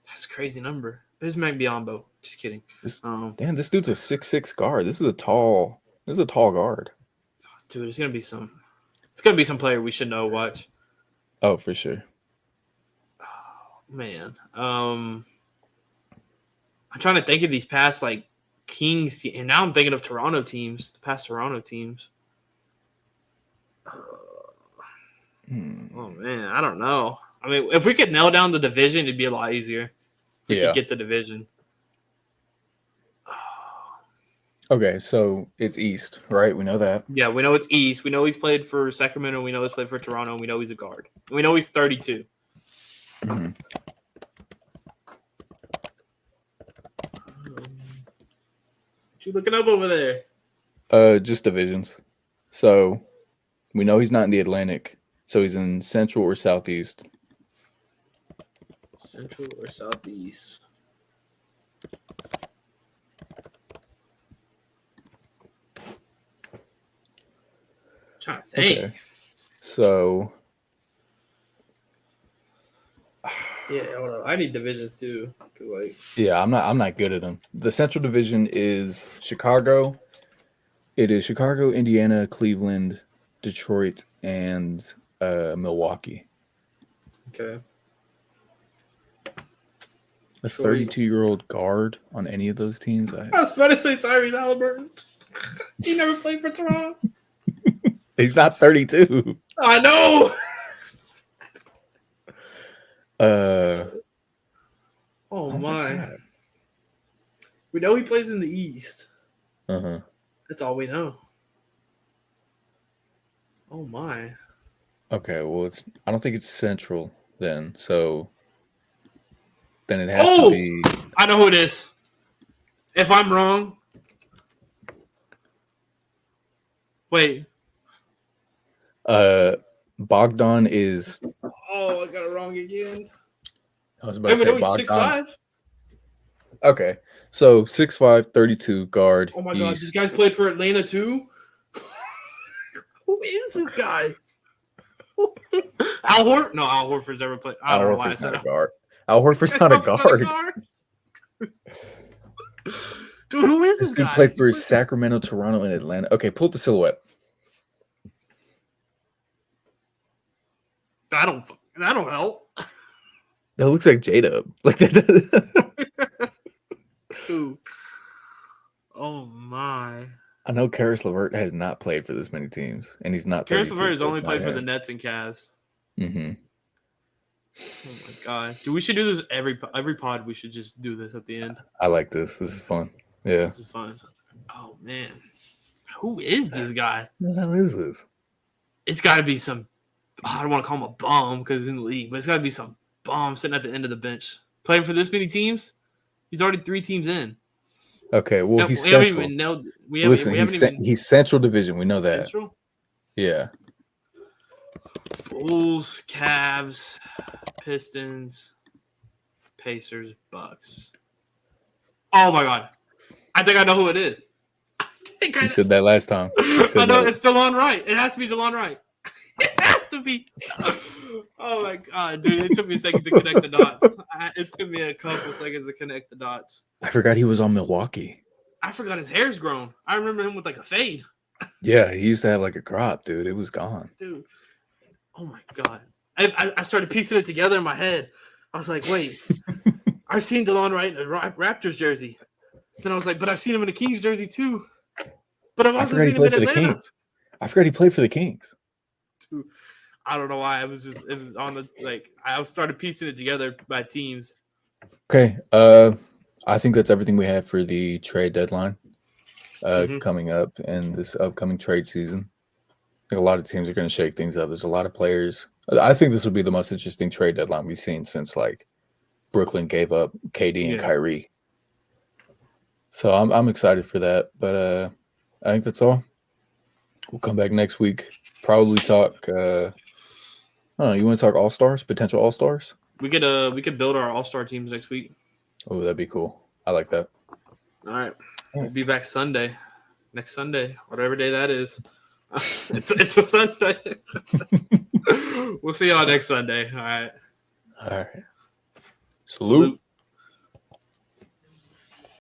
That's a crazy number. Bismack Biyombo. Just kidding. Damn, this dude's a 6'6" guard. This is a tall guard. Dude, it's gonna be some player we should know. Watch. Oh, for sure. Oh, man. I'm trying to think of these past like Kings and now I'm thinking of Toronto teams, the past Toronto teams. Oh man, I don't know. I mean, if we could nail down the division, it'd be a lot easier. We could get the division. Okay, so it's East, right? We know that. Yeah, we know it's East. We know he's played for Sacramento. We know he's played for Toronto. And we know he's a guard. And we know he's 32. Mm-hmm. What you looking up over there? Just divisions. So we know he's not in the Atlantic. So he's in Central or Southeast. Central or Southeast. I'm trying to think. Okay. So yeah, hold on. I need divisions too. Yeah, I'm not good at them. The Central Division is Chicago. It is Chicago, Indiana, Cleveland, Detroit, and Milwaukee. Okay. A 32-year-old guard on any of those teams? I was about to say Tyrese Halliburton. He never played for Toronto. He's not 32. I know. Oh my. God. We know he plays in the East. Uh-huh. That's all we know. Oh my. Okay, well I don't think it's Central then. So then it has to be. I know who it is. If I'm wrong. Wait. Bogdan is. Oh, I got it wrong again. I was about to say Bogdan. 6'5"? Okay. So 6'5", 32 guard. Oh my God, this guy's played for Atlanta too? Who is this guy? Al Horford? No, Al Horford's never played. I don't know why I said not a guard. Al Horford's not a guard. Dude, who is this guy? This dude played for Sacramento, Toronto, and Atlanta. Okay, pull up the silhouette. That don't help. That looks like J-Dub. Like that. Dude. Oh my. I know Karis LeVert has not played for this many teams, and he's not. Karis LeVert has only played for the Nets and Cavs. Mm-hmm. Oh my God, dude! We should do this every pod. We should just do this at the end. I like this. This is fun. Yeah, this is fun. Oh man, who is this guy? What the hell is this? It's got to be some. I don't want to call him a bum because he's in the league, but it's got to be some bum sitting at the end of the bench playing for this many teams. He's already 3 teams in. Okay, well, he's Central. He's Central Division. We know that. Central? Yeah. Bulls, Cavs, Pistons, Pacers, Bucks. Oh my God. I think I know who it is. You said that last time. I know it's DeLon Wright. It has to be DeLon Wright. It has to be. Oh my God, dude. It took me a second to connect the dots. It took me a couple seconds to connect the dots. I forgot he was on Milwaukee. I forgot his hair's grown. I remember him with like a fade. Yeah, he used to have like a crop, dude. It was gone. Dude. Oh my God. I started piecing it together in my head. I was like, wait, I've seen DeLon Wright in a Raptors jersey. Then I was like, but I've seen him in a Kings jersey too. But I've also seen him in Atlanta. I forgot he played for the Kings. Dude, I don't know why. It was on the I started piecing it together by teams. Okay. I think that's everything we have for the trade deadline coming up in this upcoming trade season. I think a lot of teams are going to shake things up. There's a lot of players. I think this will be the most interesting trade deadline we've seen since like Brooklyn gave up KD and Kyrie. So I'm excited for that. But I think that's all. We'll come back next week. Probably talk. I don't know. You want to talk All-Stars? Potential All-Stars? We could build our All-Star teams next week. Oh, that'd be cool. I like that. All right. We'll be back Sunday. Next Sunday, whatever day that is. It's a Sunday. We'll see y'all next Sunday. All right. All right. Salute.